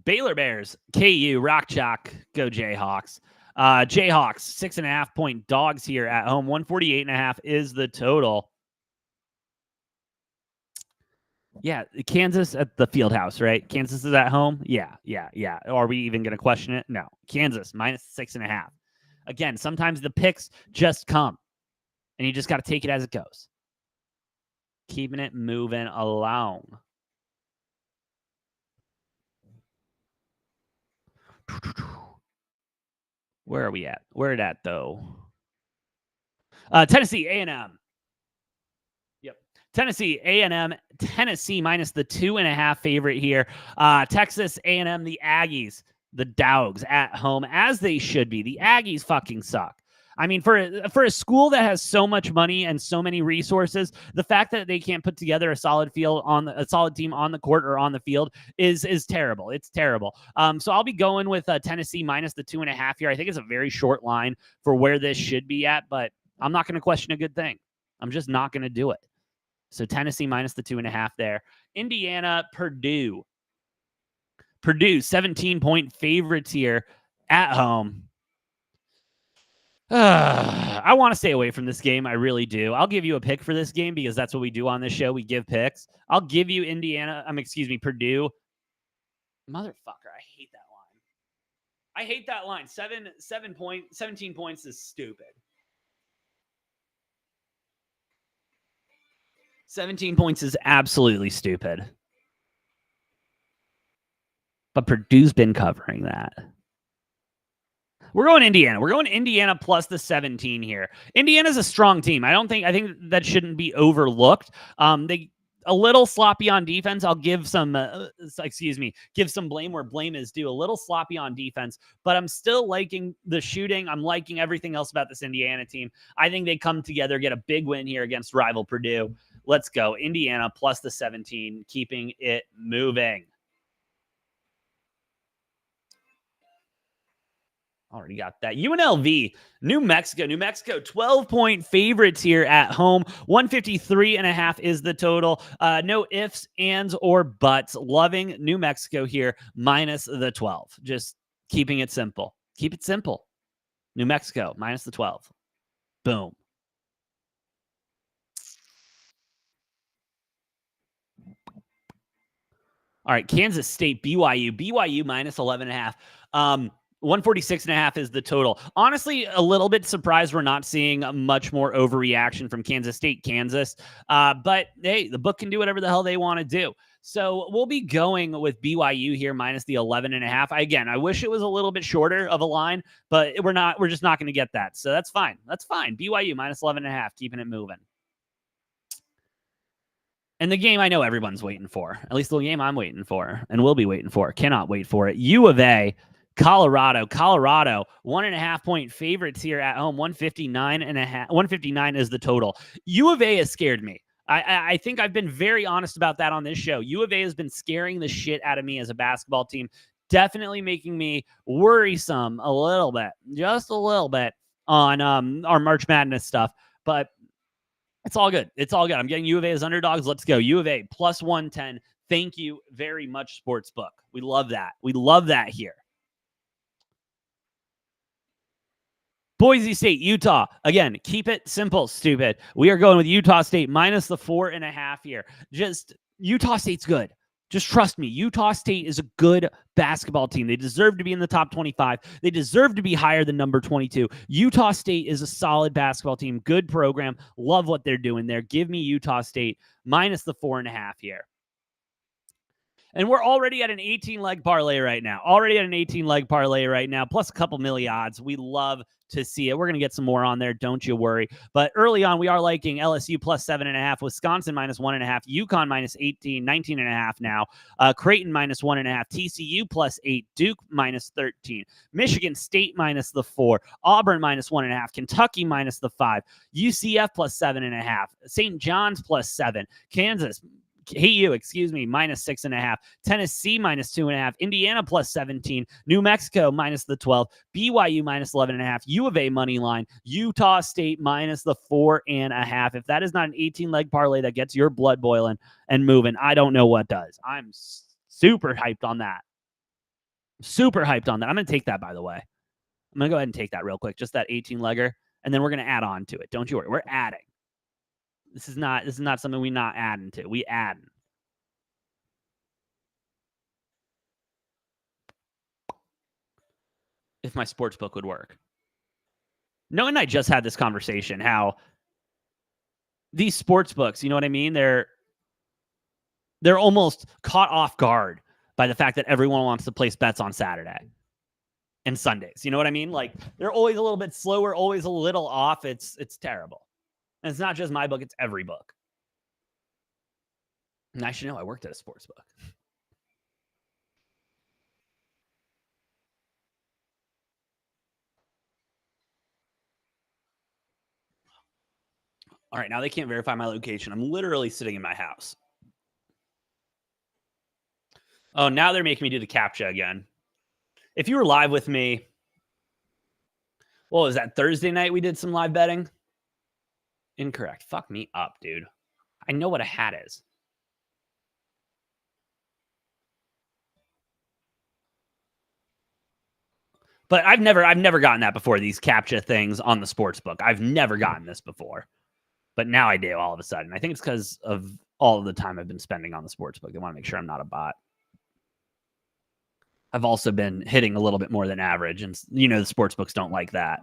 Baylor Bears, KU, Rock Chalk, go Jayhawks. Jayhawks, 6.5-point dogs here at home. 148.5 is the total. Yeah, Kansas at the field house, right? Kansas is at home. Yeah. Are we even going to question it? No. Kansas minus 6.5. Again, sometimes the picks just come, and you just got to take it as it goes. Keeping it moving along. Where are we at? Where it at, though? Tennessee A&M. Yep. Tennessee A&M. Tennessee minus the 2.5 favorite here. Texas A&M, the Aggies, the Dogs at home, as they should be. The Aggies fucking suck. I mean, for a school that has so much money and so many resources, the fact that they can't put together a solid team on the court or on the field is terrible. It's terrible. So I'll be going with Tennessee minus the 2.5 here. I think it's a very short line for where this should be at, but I'm not going to question a good thing. I'm just not going to do it. So Tennessee minus the 2.5 there. Indiana, Purdue. Purdue, 17-point favorites here at home. I want to stay away from this game. I really do. I'll give you a pick for this game because that's what we do on this show. We give picks. I'll give you Purdue. Motherfucker, I hate that line. I hate that line. 17 points is stupid. 17 points is absolutely stupid. But Purdue's been covering that. We're going Indiana. We're going Indiana plus the 17 here. Indiana's a strong team. I think that shouldn't be overlooked. They a little sloppy on defense. I'll give some blame where blame is due. A little sloppy on defense, but I'm still liking the shooting. I'm liking everything else about this Indiana team. I think they come together, get a big win here against rival Purdue. Let's go. Indiana plus the 17, keeping it moving. Already got that. UNLV, New Mexico, 12-point favorites here at home. 153.5 is the total. No ifs, ands, or buts. Loving New Mexico here, minus the 12. Just keeping it simple. Keep it simple. New Mexico, minus the 12. Boom. All right, Kansas State, BYU minus 11.5. 146.5 is the total. Honestly, a little bit surprised we're not seeing much more overreaction from Kansas State, Kansas. But hey, the book can do whatever the hell they want to do. So we'll be going with BYU here minus the 11.5. Again, I wish it was a little bit shorter of a line, but we're just not going to get that. So that's fine. BYU minus 11.5, keeping it moving. And the game I know everyone's waiting for, at least the game I'm waiting for and will be waiting for, cannot wait for it. U of A, Colorado, 1.5-point favorites here at home. 159 is the total. U of A has scared me. I think I've been very honest about that on this show. U of A has been scaring the shit out of me as a basketball team. Definitely making me worrisome a little bit, just a little bit on our March Madness stuff. But it's all good. I'm getting U of A as underdogs. Let's go. U of A plus 110. Thank you very much, Sportsbook. We love that. We love that here. Boise State, Utah. Again, keep it simple, stupid. We are going with Utah State minus the 4.5 here. Just Utah State's good. Just trust me. Utah State is a good basketball team. They deserve to be in the top 25. They deserve to be higher than number 22. Utah State is a solid basketball team. Good program. Love what they're doing there. Give me Utah State minus the 4.5 here. And we're already at an 18-leg parlay right now. Plus a couple milli odds. We love to see it. We're going to get some more on there. Don't you worry. But early on, we are liking LSU plus 7.5, Wisconsin minus 1.5, UConn minus 19.5 now, Creighton minus 1.5, TCU plus 8, Duke minus 13, Michigan State minus the 4, Auburn minus 1.5, Kentucky minus the 5, UCF plus 7.5, St. John's plus 7, Kansas minus 6.5, Tennessee minus 2.5, Indiana plus 17, New Mexico minus the 12, BYU minus 11.5, U of A money line, Utah State minus the 4.5. If that is not an 18-leg parlay that gets your blood boiling and moving, I don't know what does. I'm super hyped on that. I'm going to take that, by the way. I'm going to go ahead and take that real quick, just that 18-legger, and then we're going to add on to it. Don't you worry. We're adding. This is not something we not adding to. We adding. If my sports book would work. Noah and I just had this conversation, how these sports books, you know what I mean? They're almost caught off guard by the fact that everyone wants to place bets on Saturday and Sundays. You know what I mean? Like, they're always a little bit slower, always a little off. It's terrible. And it's not just my book, it's every book. And I should know I worked at a sports book. All right, now they can't verify my location. I'm literally sitting in my house. Oh, now they're making me do the CAPTCHA again. If you were live with me, what was that, Thursday night we did some live betting? Incorrect. Fuck me up, dude. I know what a hat is. But I've never gotten that before, these CAPTCHA things on the sports book. I've never gotten this before. But now I do all of a sudden. I think it's because of all of the time I've been spending on the sports book. They want to make sure I'm not a bot. I've also been hitting a little bit more than average, and you know the sports books don't like that.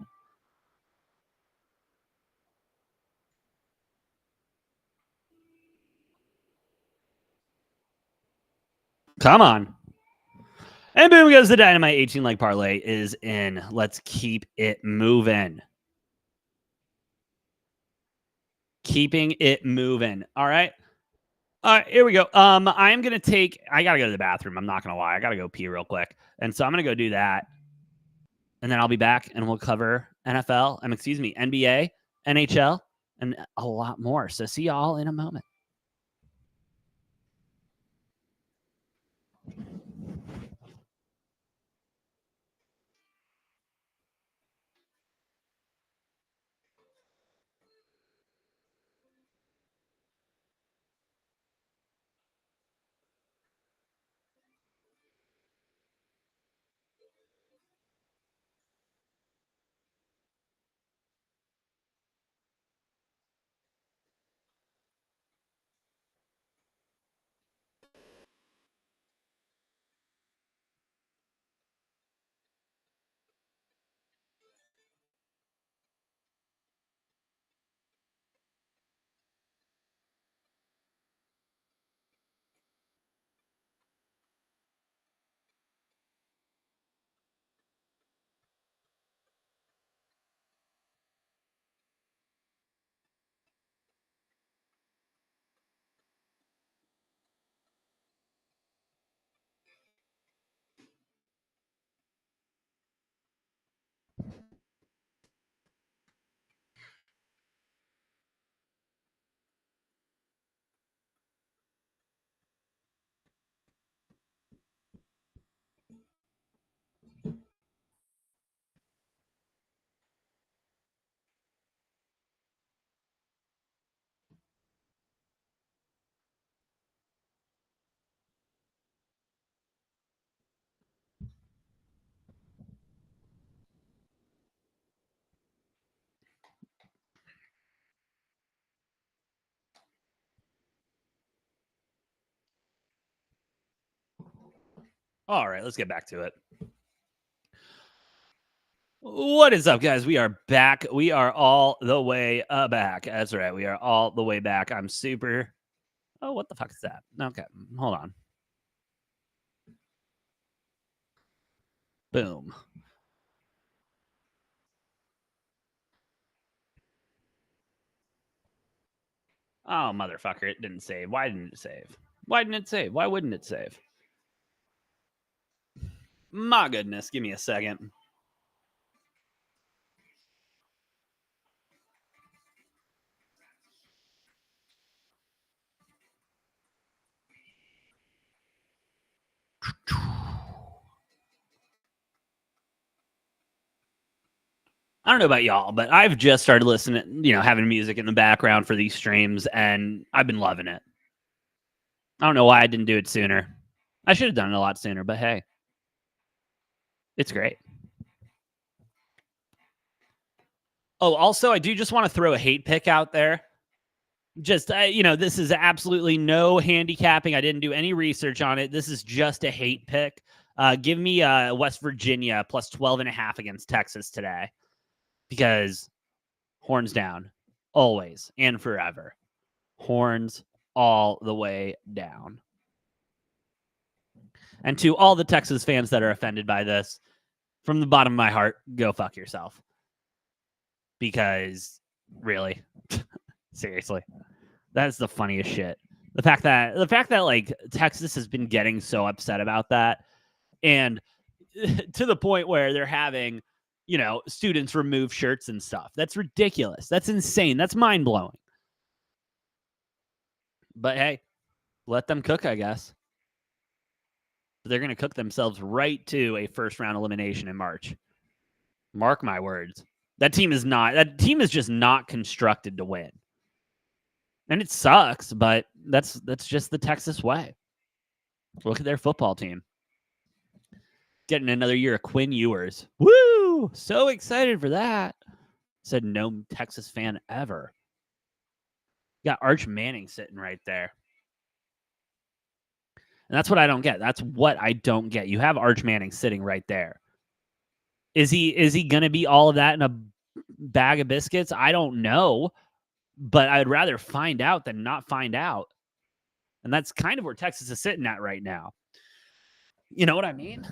Come on. And boom goes the dynamite. 18-leg parlay is in. Let's keep it moving. Keeping it moving. All right. All right, here we go. I'm going to take, I got to go to the bathroom. I'm not going to lie. I got to go pee real quick. And so I'm going to go do that. And then I'll be back and we'll cover NBA, NHL, and a lot more. So see y'all in a moment. All right, let's get back to it. What is up, guys? We are back. We are all the way back. That's right. We are all the way back. I'm super. Oh, what the fuck is that? Okay, hold on. Boom. Oh, motherfucker. It didn't save. Why didn't it save? Why didn't it save? Why wouldn't it save? My goodness. Give me a second. I don't know about y'all, but I've just started listening, having music in the background for these streams, and I've been loving it. I don't know why I didn't do it sooner. I should have done it a lot sooner, but hey, it's great. Oh, also, I do just want to throw a hate pick out there. Just, this is absolutely no handicapping. I didn't do any research on it. This is just a hate pick. Give me West Virginia plus 12.5 against Texas today, because horns down, always and forever. Horns all the way down. And to all the Texas fans that are offended by this, from the bottom of my heart, go fuck yourself. Because, really, seriously, that's the funniest shit. The fact that like Texas has been getting so upset about that, and to the point where they're having, students remove shirts and stuff. That's ridiculous. That's insane. That's mind blowing. But hey, let them cook, I guess. But they're going to cook themselves right to a first round elimination in March. Mark my words. That team is just not constructed to win. And it sucks, but that's just the Texas way. Look at their football team. Getting another year of Quinn Ewers. Woo! So excited for that. Said no Texas fan ever. Got Arch Manning sitting right there. And that's what I don't get. That's what I don't get. You have Arch Manning sitting right there. Is he going to be all of that in a bag of biscuits? I don't know. But I'd rather find out than not find out. And that's kind of where Texas is sitting at right now. You know what I mean?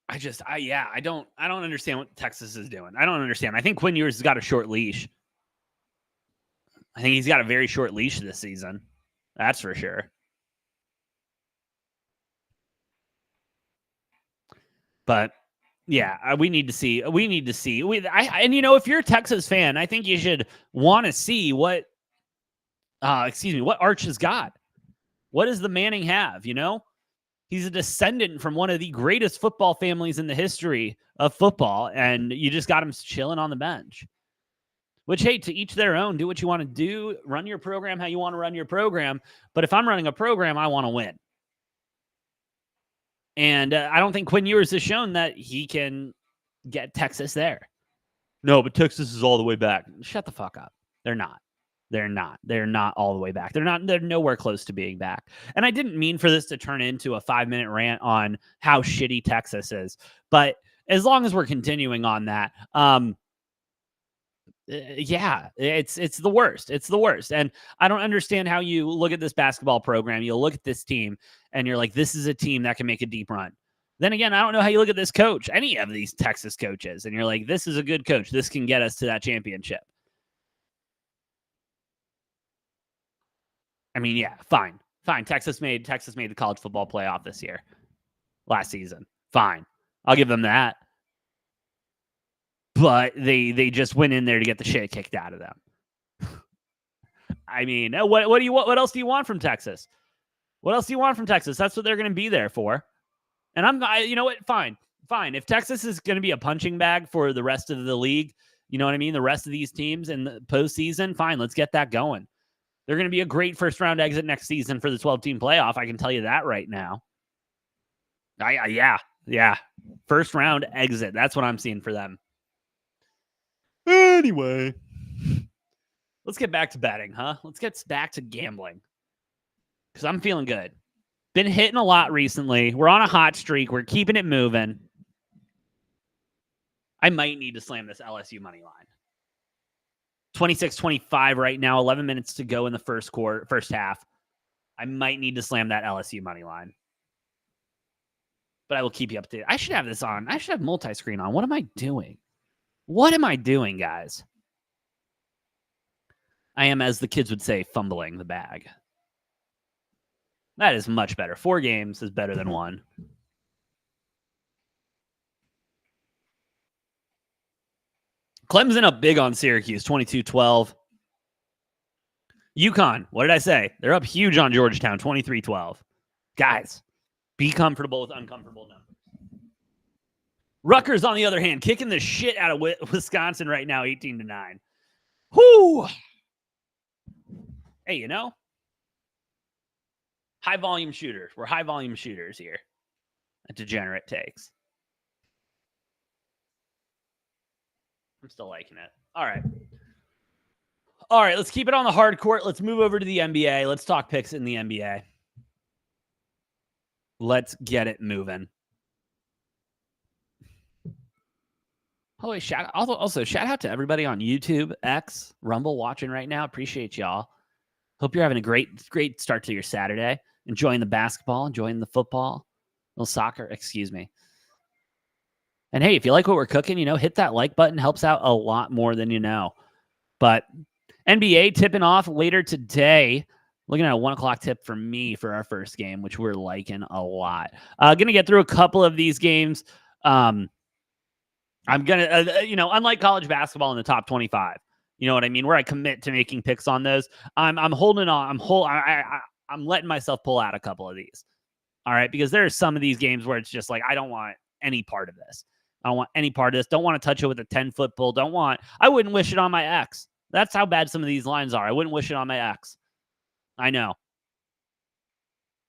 I don't understand what Texas is doing. I don't understand. I think Quinn Ewers has got a short leash. I think he's got a very short leash this season. That's for sure. But yeah, we need to see. If you're a Texas fan, I think you should want to see what Arch has got. What does the Manning have? He's a descendant from one of the greatest football families in the history of football, and you just got him chilling on the bench. Which, hey, to each their own. Do what you want to do. Run your program how you want to run your program. But if I'm running a program, I want to win. And I don't think Quinn Ewers has shown that he can get Texas there. No, but Texas is all the way back. Shut the fuck up. They're not. They're not all the way back. They're nowhere close to being back. And I didn't mean for this to turn into a 5-minute rant on how shitty Texas is. But as long as we're continuing on that, it's the worst. It's the worst. And I don't understand how you look at this basketball program, you look at this team, and you're like, this is a team that can make a deep run. Then again, I don't know how you look at this coach, any of these Texas coaches, and you're like, this is a good coach. This can get us to that championship. I mean, yeah, fine. Texas made the college football playoff this year, last season. Fine. I'll give them that. But they just went in there to get the shit kicked out of them. I mean, what do you want? What else do you want from Texas? What else do you want from Texas? That's what they're going to be there for. And you know what? Fine. If Texas is going to be a punching bag for the rest of the league, you know what I mean? The rest of these teams in the postseason, fine. Let's get that going. They're going to be a great first round exit next season for the 12-team playoff. I can tell you that right now. Yeah. First round exit. That's what I'm seeing for them. Anyway, let's get back to betting, huh? Let's get back to gambling, because I'm feeling good. Been hitting a lot recently. We're on a hot streak. We're keeping it moving. I might need to slam this LSU money line. 26-25 right now, 11 minutes to go in the first half. I might need to slam that LSU money line. But I will keep you updated. I should have this on. I should have multi-screen on. What am I doing? Guys? I am, as the kids would say, fumbling the bag. That is much better. 4 games is better than 1. Clemson up big on Syracuse, 22-12. UConn, what did I say? They're up huge on Georgetown, 23-12. Guys, be comfortable with uncomfortable numbers. Rutgers, on the other hand, kicking the shit out of Wisconsin right now, 18-9. Whoo! Hey, high volume shooters. We're high volume shooters here at Degenerate Takes. I'm still liking it. All right, let's keep it on the hard court. Let's move over to the NBA. Let's talk picks in the NBA. Let's get it moving. Oh, wait, shout out to everybody on YouTube, X, Rumble watching right now. Appreciate y'all. Hope you're having a great start to your Saturday. Enjoying the basketball, enjoying the football, little soccer, excuse me. And hey, if you like what we're cooking, hit that like button. Helps out a lot more than you know. But NBA tipping off later today. Looking at a 1 o'clock tip for me for our first game, which we're liking a lot. Going to get through a couple of these games. I'm going to, unlike college basketball in the top 25, you know what I mean? Where I commit to making picks on those. I'm holding on. I'm letting myself pull out a couple of these. All right. Because there are some of these games where it's just like, I don't want any part of this. I don't want any part of this. Don't want to touch it with a 10-foot pole. I wouldn't wish it on my ex. That's how bad some of these lines are. I wouldn't wish it on my ex. I know.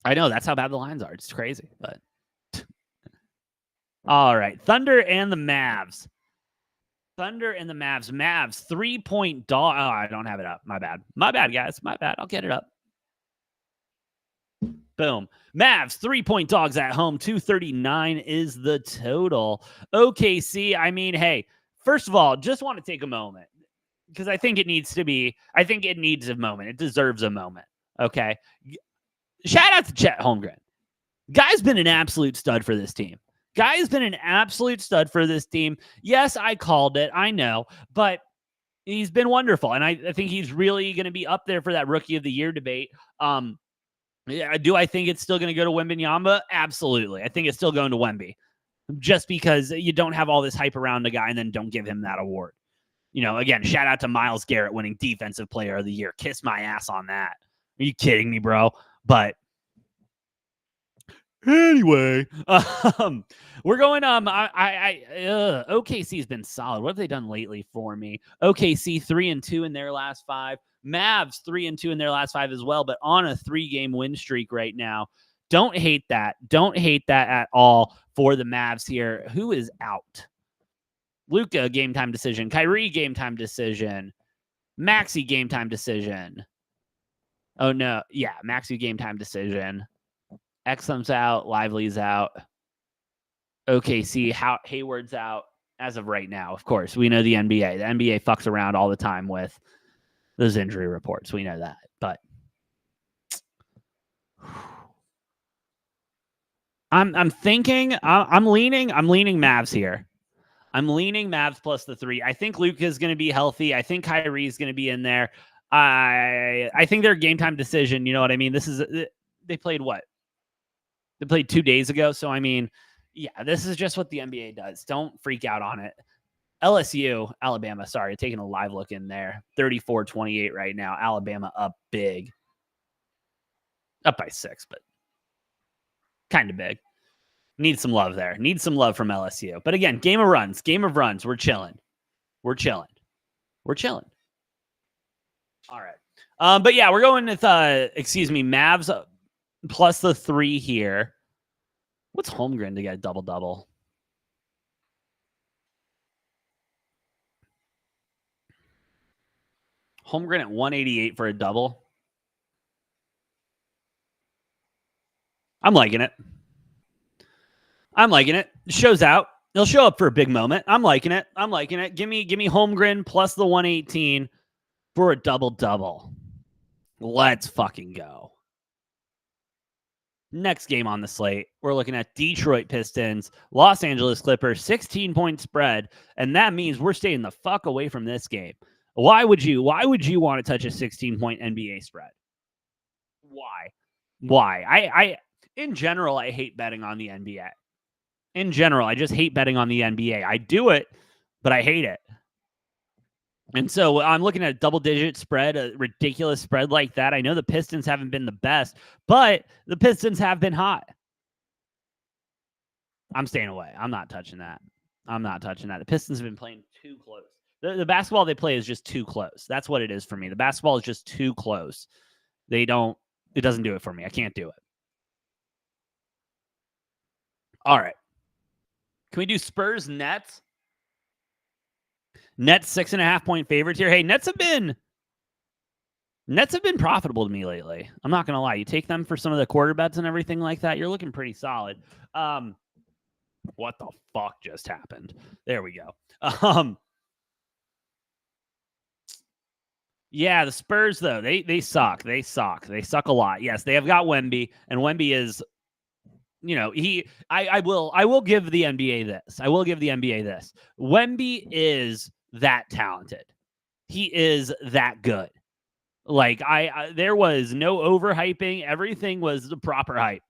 That's how bad the lines are. It's crazy, but all right. Thunder and the Mavs. Mavs 3-point dog. Oh, I don't have it up. My bad, guys. My bad. I'll get it up. Boom. Mavs 3-point dogs at home. 239 is the total. OKC. I mean, hey, first of all, just want to take a moment because I think it needs a moment. It deserves a moment. Okay. Shout out to Chet Holmgren. Guy's been an absolute stud for this team. Yes, I called it. I know, but he's been wonderful. And I think he's really going to be up there for that rookie of the year debate. Yeah, do I think it's still going to go to Wembanyama? Absolutely. I think it's still going to Wemby just because you don't have all this hype around the guy and then don't give him that award. Again, shout out to Myles Garrett winning Defensive Player of the Year. Kiss my ass on that. Are you kidding me, bro? But anyway, we're going. OKC's been solid. What have they done lately for me? OKC 3-2 in their last 5. Mavs 3-2 in their last 5 as well, but on a 3-game win streak right now. Don't hate that. At all for the Mavs here. Who is out? Luka game time decision. Kyrie game time decision. Maxey game time decision. Oh, no. Yeah, Maxey game time decision. Exum's out. Lively's out. OKC. Hayward's out as of right now. Of course, we know the NBA. The NBA fucks around all the time with those injury reports. We know that. But I'm leaning Mavs here. I'm leaning Mavs plus the 3. I think Luka's going to be healthy. I think Kyrie's going to be in there. I think their game time decision, you know what I mean? They played what? They played 2 days ago. So, I mean, yeah, this is just what the NBA does. Don't freak out on it. LSU, Alabama, sorry, taking a live look in there. 34-28 right now. Alabama up big. Up by 6, but kind of big. Need some love there. Need some love from LSU. But again, game of runs. We're chilling. All right. But yeah, we're going with, Mavs plus the 3 here. What's Holmgren to get a double-double? Holmgren at 188 for a double. I'm liking it. Shows out. He'll show up for a big moment. I'm liking it. Give me Holmgren plus the 118 for a double-double. Let's fucking go. Next game on the slate, we're looking at Detroit Pistons, Los Angeles Clippers, 16-point spread, and that means we're staying the fuck away from this game. Why would you want to touch a 16-point NBA spread? Why? I in general, I hate betting on the NBA. In general, I just hate betting on the NBA. I do it, but I hate it. And so I'm looking at a double-digit spread, a ridiculous spread like that. I know the Pistons haven't been the best, but the Pistons have been hot. I'm staying away. I'm not touching that. The Pistons have been playing too close. The basketball they play is just too close. That's what it is for me. The basketball is just too close. It doesn't do it for me. I can't do it. All right. Can we do Spurs Nets? Nets 6.5-point favorites here. Hey, Nets have been profitable to me lately. I'm not gonna lie. You take them for some of the quarter bets and everything like that, you're looking pretty solid. What the fuck just happened? There we go. Yeah, the Spurs though, they suck. They suck a lot. Yes, they have got Wemby, and Wemby is, I will give the NBA this. I will give the NBA this. Wemby is that talented. He is that good. Like there was no overhyping. Everything was the proper hype.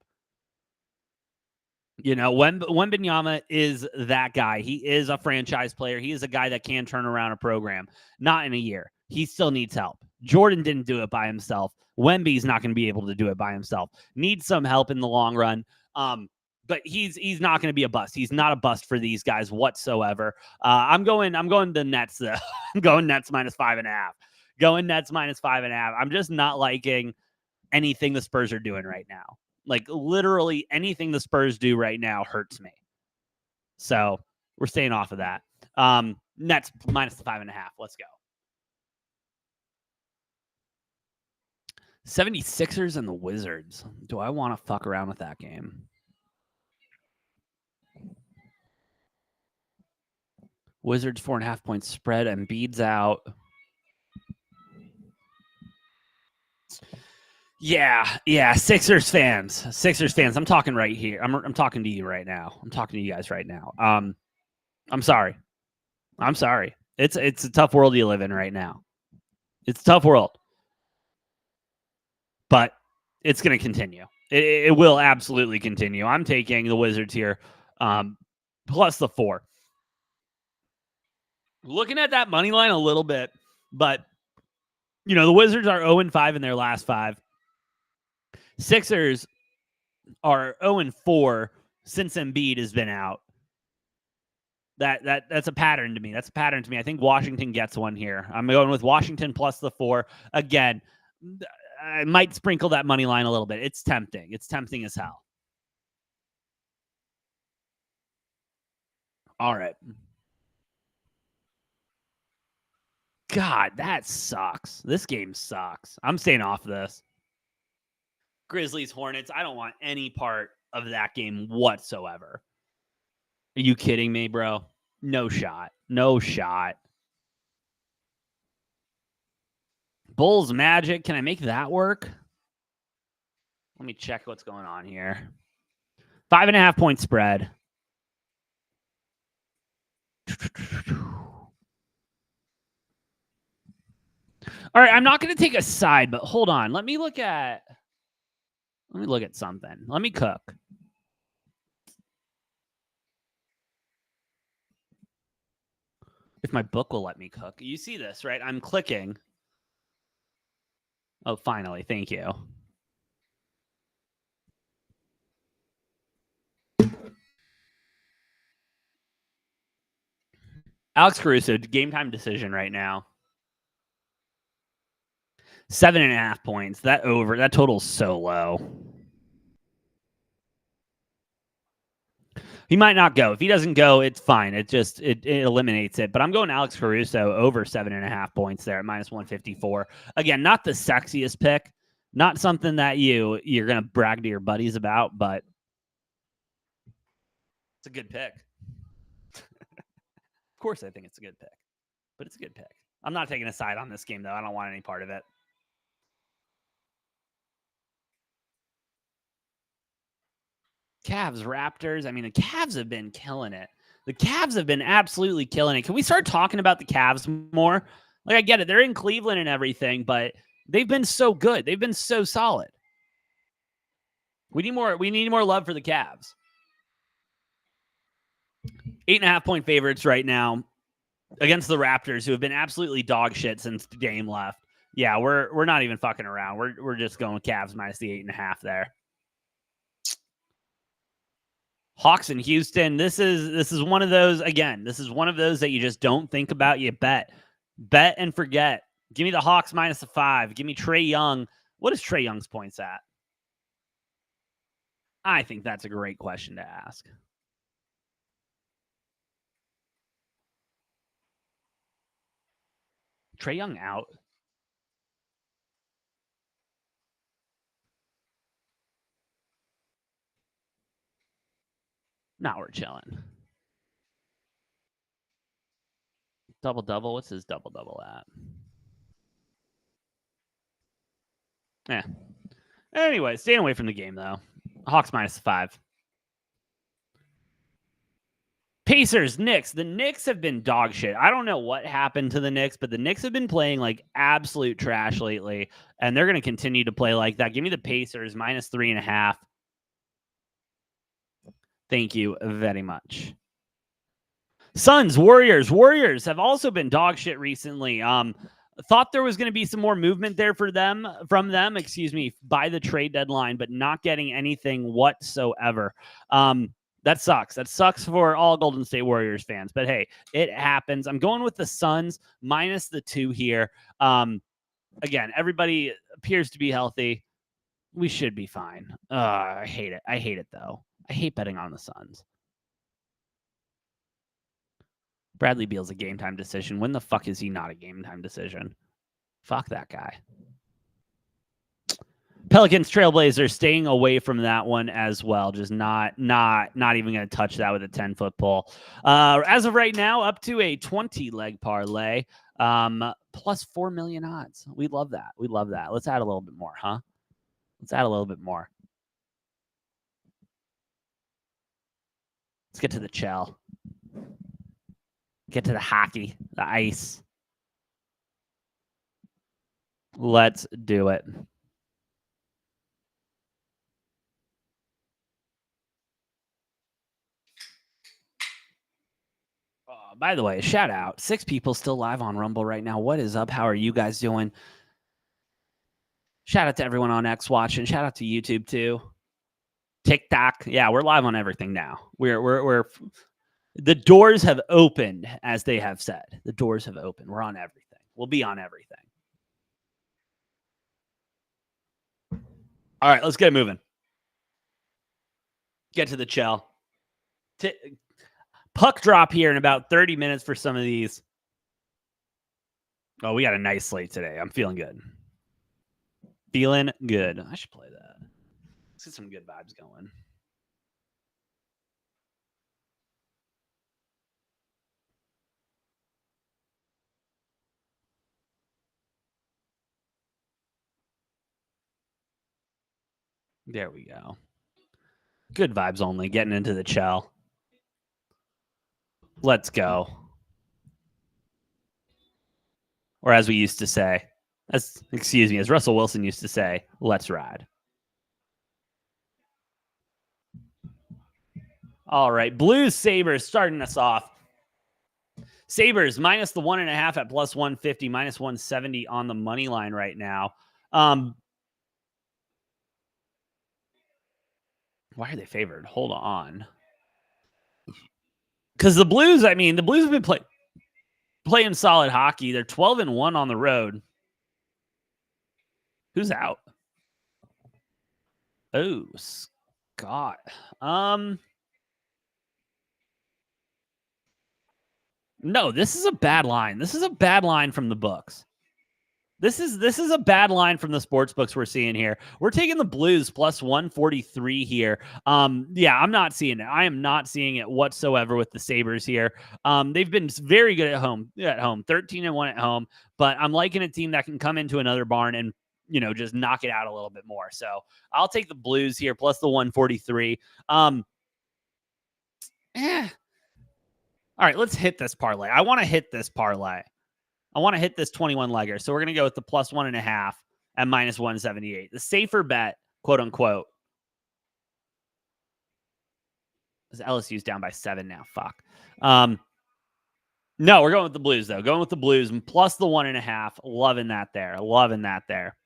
Wembanyama is that guy. He is a franchise player. He is a guy that can turn around a program. Not in a year. He still needs help. Jordan didn't do it by himself. Wemby's not going to be able to do it by himself. Needs some help in the long run. But he's not going to be a bust. He's not a bust for these guys whatsoever. I'm going the Nets though. I'm going Nets -5.5. Going Nets -5.5. I'm just not liking anything the Spurs are doing right now. Like literally anything the Spurs do right now hurts me. So we're staying off of that. Nets -5.5. Let's go. 76ers and the Wizards. Do I want to fuck around with that game? Wizards 4.5-point spread. Embiid's out. Yeah. Sixers fans. I'm talking right here. I'm talking to you right now. I'm talking to you guys right now. I'm sorry. It's a tough world you live in right now. It's a tough world, but it's going to continue. It will absolutely continue. I'm taking the Wizards here, plus the 4. Looking at that money line a little bit, but the Wizards are 0-5 in their last 5. Sixers are 0-4 since Embiid has been out. That's a pattern to me. I think Washington gets one here. I'm going with Washington plus the 4. Again, I might sprinkle that money line a little bit. It's tempting. It's tempting as hell. All right. God, that sucks. This game sucks. I'm staying off this. Grizzlies, Hornets. I don't want any part of that game whatsoever. Are you kidding me, bro? No shot. Bulls Magic. Can I make that work? Let me check what's going on here. 5.5-point spread. All right, I'm not going to take a side, but hold on. Let me look at something. Let me cook. If my book will let me cook. You see this, right? I'm clicking. Oh, finally. Thank you. Alex Caruso, game time decision right now. 7.5 points. That total's so low. He might not go. If he doesn't go, it's fine. It eliminates it. But I'm going Alex Caruso over 7.5 points there at -154. Again, not the sexiest pick. Not something that you're going to brag to your buddies about, but it's a good pick. Of course I think it's a good pick. But it's a good pick. I'm not taking a side on this game, though. I don't want any part of it. Cavs, Raptors. I mean, the Cavs have been killing it. The Cavs have been absolutely killing it. Can we start talking about the Cavs more? Like, I get it. They're in Cleveland and everything, but they've been so good. They've been so solid. We need more love for the Cavs. 8.5-point favorites right now against the Raptors, who have been absolutely dog shit since the game left. Yeah, we're not even fucking around. We're just going Cavs minus the 8.5 there. Hawks in Houston. This is one of those, again, this is one of those that you just don't think about. You bet and forget. Give me the Hawks minus the 5. Give me Trae Young. What is Trae Young's points at? I think that's a great question to ask. Trae Young out. Now we're chilling. Double-double. What's his double-double at? Yeah. Anyway, staying away from the game, though. Hawks -5. Pacers, Knicks. The Knicks have been dog shit. I don't know what happened to the Knicks, but the Knicks have been playing like absolute trash lately, and they're going to continue to play like that. Give me the Pacers -3.5. Thank you very much. Suns, Warriors. Warriors have also been dog shit recently. Thought there was going to be some more movement there from them, by the trade deadline, but not getting anything whatsoever. That sucks. That sucks for all Golden State Warriors fans. But hey, it happens. I'm going with the Suns -2 here. Again, everybody appears to be healthy. We should be fine. I hate it. I hate it, though. I hate betting on the Suns. Bradley Beal's a game time decision. When the fuck is he not a game time decision? Fuck that guy. Pelicans, Trailblazers, staying away from that one as well. Just not even going to touch that with a 10-foot pole. As of right now, up to a 20-leg parlay, plus 4 million odds. We love that. We love that. Let's add a little bit more, huh? Let's add a little bit more. Let's get to the chill. Get to the hockey, the ice. Let's do it. By the way, shout out. 6 people still live on Rumble right now. What is up? How are you guys doing? Shout out to everyone on X watching. Shout out to YouTube too. TikTok. Yeah, we're live on everything now. We're the doors have opened, as they have said. The doors have opened. We're on everything. We'll be on everything. All right, let's get it moving. Get to the chill. Puck drop here in about 30 minutes for some of these. Oh, we got a nice slate today. I'm feeling good. Feeling good. I should play that. Let's get some good vibes going. There we go. Good vibes only. Getting into the chill. Let's go. Or as we used to say, as Russell Wilson used to say, let's ride. All right. Blues, Sabres starting us off. Sabres minus the 1.5 at plus 150, minus 170 on the money line right now. Why are they favored? Hold on. Because the Blues have been playing solid hockey. They're 12-1 on the road. Who's out? Oh, Scott. No, this is a bad line. This is a bad line from the books. This is a bad line from the sports books we're seeing here. We're taking the Blues plus 143 here. Yeah, I'm not seeing it. I am not seeing it whatsoever with the Sabres here. They've been very good at home, 13-1 at home, but I'm liking a team that can come into another barn and, just knock it out a little bit more. So I'll take the Blues here plus the 143. All right, let's hit this parlay. I want to hit this parlay. I want to hit this 21-legger. So we're going to go with the plus 1.5 at minus 178. The safer bet, quote unquote. LSU's down by 7 now. Fuck. No, we're going with the Blues, though. Going with the Blues plus the 1.5. Loving that there. Loving that there.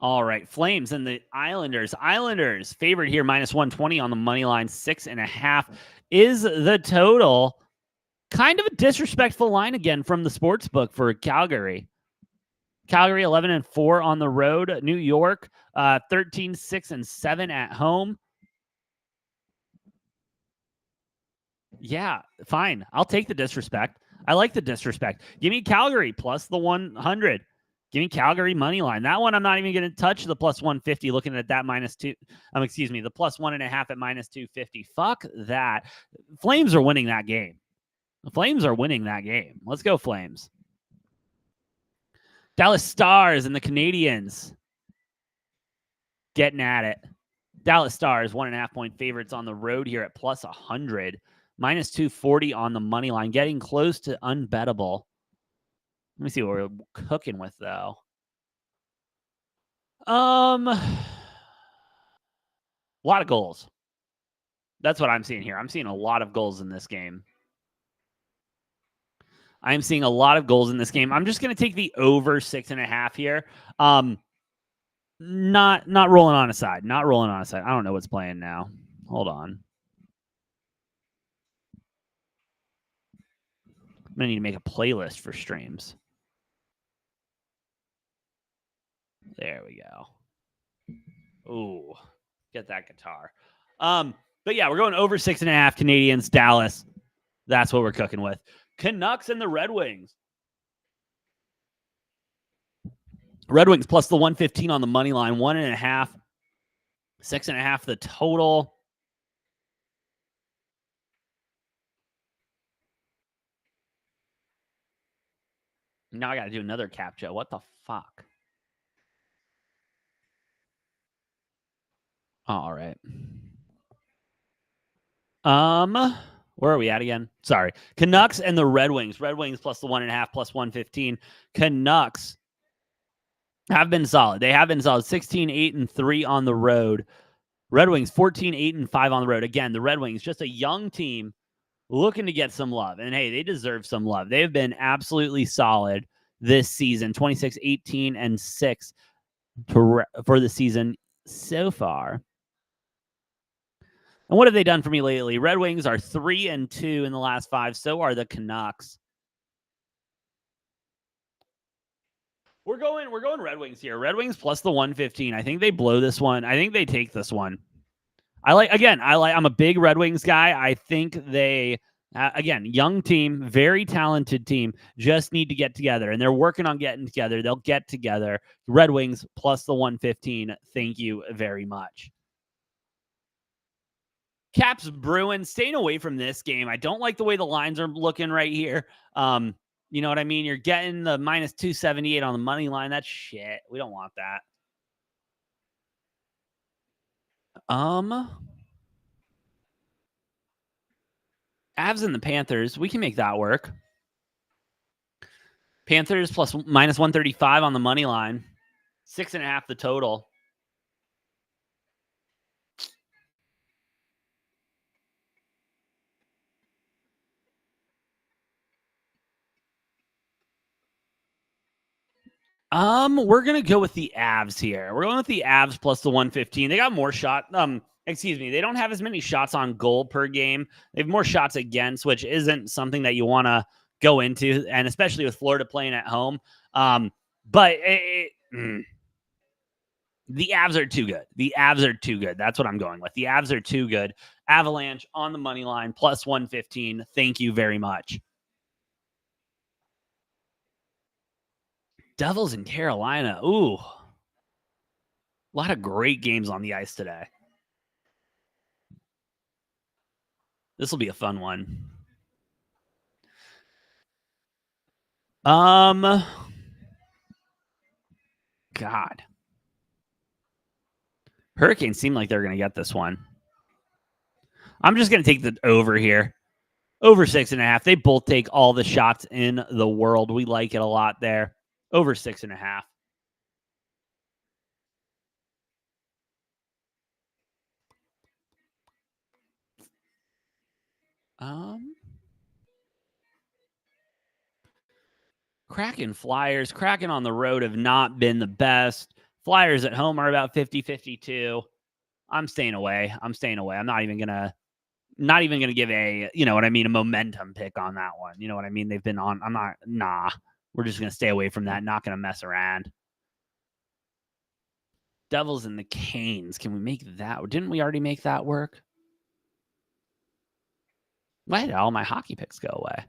All right, Flames and the Islanders. Islanders favored here, minus 120 on the money line. 6.5 is the total. Kind of a disrespectful line again from the sports book for Calgary. Calgary 11-4 on the road. New York 13-6-7 at home. Yeah, fine. I'll take the disrespect. I like the disrespect. Give me Calgary plus the 100. Give me Calgary money line. That one I'm not even going to touch the plus 150. Looking at that -2. Excuse me, the plus 1.5 at -250. Fuck that. Flames are winning that game. The Flames are winning that game. Let's go Flames. Dallas Stars and the Canadiens getting at it. Dallas Stars 1.5 point favorites on the road here at plus 100. -240 on the money line, getting close to unbettable. Let me see what we're cooking with, though. A lot of goals. That's what I'm seeing here. I'm seeing a lot of goals in this game. I'm seeing a lot of goals in this game. I'm just going to take the over 6.5 here. Not rolling on a side. Not rolling on a side. I don't know what's playing now. Hold on. I'm going to need to make a playlist for streams. There we go. Ooh, get that guitar. But yeah, we're going over 6.5 Canadiens, Dallas. That's what we're cooking with. Canucks and the Red Wings. Red Wings plus the 115 on the money line, 1.5, 6.5 the total. Now I got to do another captcha. What the fuck? All right. Where are we at again? Sorry. Canucks and the Red Wings. Red Wings plus the 1.5 plus 115. Canucks have been solid. They have been solid. 16-8-3 on the road. Red Wings 14-8-5 on the road. Again, the Red Wings, just a young team looking to get some love. And hey, they deserve some love. They've been absolutely solid this season. 26-18-6 for the season so far. And what have they done for me lately? Red Wings are 3-2 in the last 5. So are the Canucks. We're going Red Wings here. Red Wings plus the 115. I think they blow this one. I think they take this one. I'm a big Red Wings guy. I think they, again, young team, very talented team, just need to get together. And they're working on getting together. They'll get together. Red Wings plus the 115. Thank you very much. Caps Bruins, staying away from this game. I don't like the way the lines are looking right here. You know what I mean? You're getting the -278 on the money line. That's shit. We don't want that. Avs and the Panthers. We can make that work. Panthers plus -135 on the money line. 6.5 the total. We're gonna go with the Avs here. We're going with the Avs plus the 115. They got more shot. They don't have as many shots on goal per game. They have more shots against, which isn't something that you want to go into, and especially with Florida playing at home. But the Avs are too good. The Avs are too good. That's what I'm going with. The Avs are too good. Avalanche on the money line plus 115. Thank you very much. Devils in Carolina. Ooh. A lot of great games on the ice today. This will be a fun one. God. Hurricanes seem like they're going to get this one. I'm just going to take the over here. Over 6.5. They both take all the shots in the world. We like it a lot there. Over 6.5. Kraken Flyers. Kraken on the road have not been the best. Flyers at home are about 50-52. I'm staying away. I'm not even gonna give a, you know what I mean, a momentum pick on that one. You know what I mean? They've been on. We're just gonna stay away from that. Not gonna mess around. Devils and the Canes. Can we make that? Didn't we already make that work? Why did all my hockey picks go away?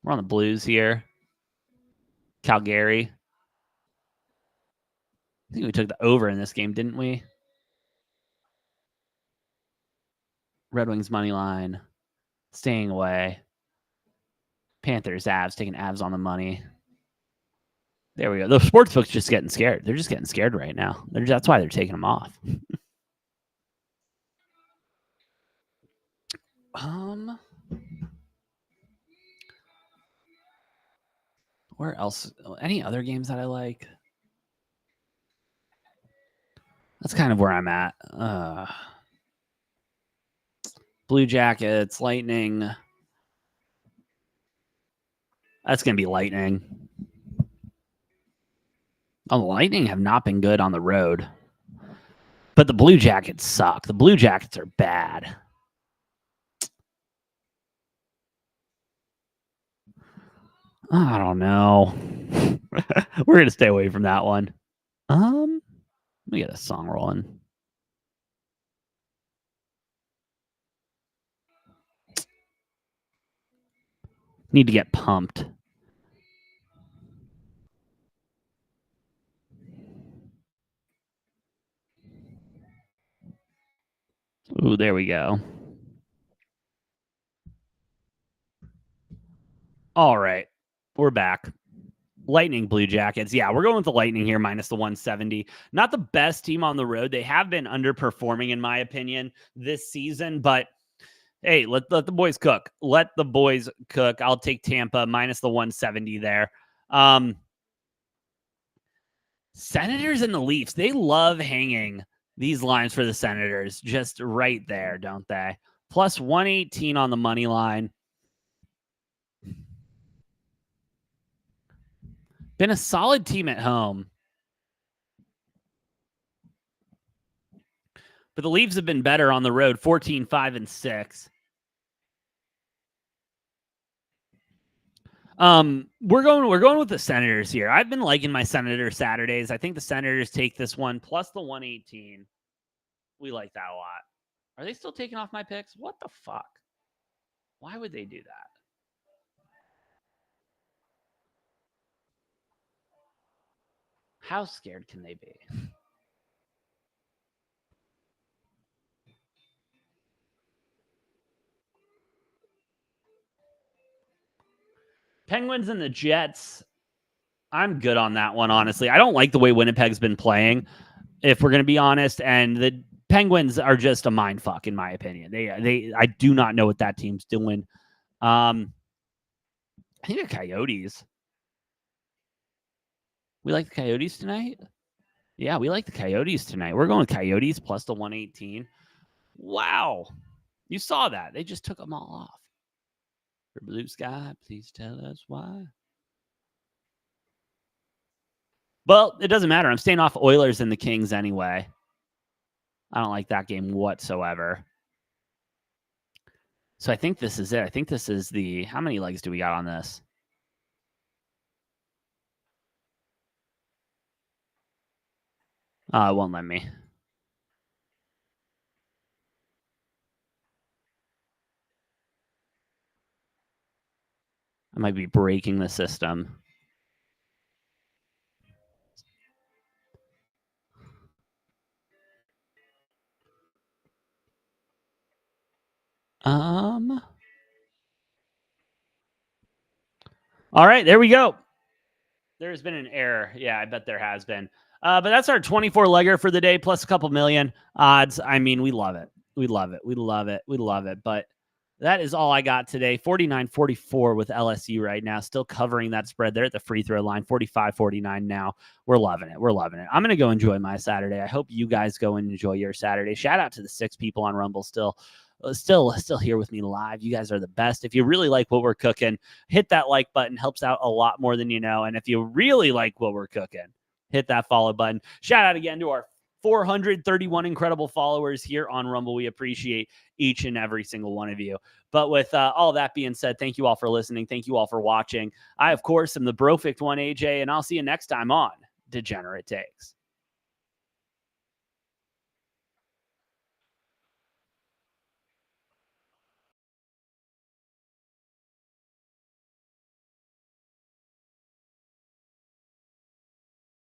We're on the Blues here. Calgary. I think we took the over in this game, didn't we? Red Wings money line. Staying away. Panthers, Avs, taking Avs on the money. There we go. The sportsbook's just getting scared. They're just getting scared right now. That's why they're taking them off. Where else? Any other games that I like? That's kind of where I'm at. Blue Jackets, Lightning. That's going to be Lightning. Oh, the Lightning have not been good on the road. But the Blue Jackets suck. The Blue Jackets are bad. I don't know. We're going to stay away from that one. Let me get a song rolling. Need to get pumped. Ooh, there we go. All right. We're back. Lightning, Blue Jackets. Yeah, we're going with the Lightning here, minus the 170. Not the best team on the road. They have been underperforming, in my opinion, this season. But, hey, let the boys cook. Let the boys cook. I'll take Tampa, minus the 170 there. Senators and the Leafs, they love hanging these lines for the Senators just right there, don't they? Plus 118 on the money line. Been a solid team at home. But the Leafs have been better on the road, 14, 5, and 6. We're going with the Senators here. I've been liking my Senator Saturdays. I think the Senators take this one plus the 118. We like that a lot. Are they still taking off my picks? What the fuck? Why would they do that? How scared can they be? Penguins and the Jets. I'm good on that one, honestly. I don't like the way Winnipeg's been playing, if we're going to be honest. And the Penguins are just a mind fuck, in my opinion. I do not know what that team's doing. I think the Coyotes. We like the Coyotes tonight? Yeah, we like the Coyotes tonight. We're going with Coyotes plus the 118. Wow. You saw that. They just took them all off. For Blue Sky, please tell us why. Well, it doesn't matter. I'm staying off Oilers and the Kings anyway. I don't like that game whatsoever. So I think this is it. I think this is the... How many legs do we got on this? It won't let me. I might be breaking the system. All right, there we go. There's been an error. Yeah, I bet there has been. But that's our 24-legger for the day, plus a couple million odds. I mean, we love it. We love it. We love it. We love it. But that is all I got today. 49-44 with LSU right now. Still covering that spread there at the free throw line. 45-49 now. We're loving it. We're loving it. I'm going to go enjoy my Saturday. I hope you guys go and enjoy your Saturday. Shout out to the 6 people on Rumble still here with me live. You guys are the best. If you really like what we're cooking, hit that like button. Helps out a lot more than you know. And if you really like what we're cooking, hit that follow button. Shout out again to our 431 incredible followers here on Rumble. We appreciate each and every single one of you. But with all that being said, thank you all for listening. Thank you all for watching. I, of course, am the Brofict one, AJ, and I'll see you next time on Degenerate Takes.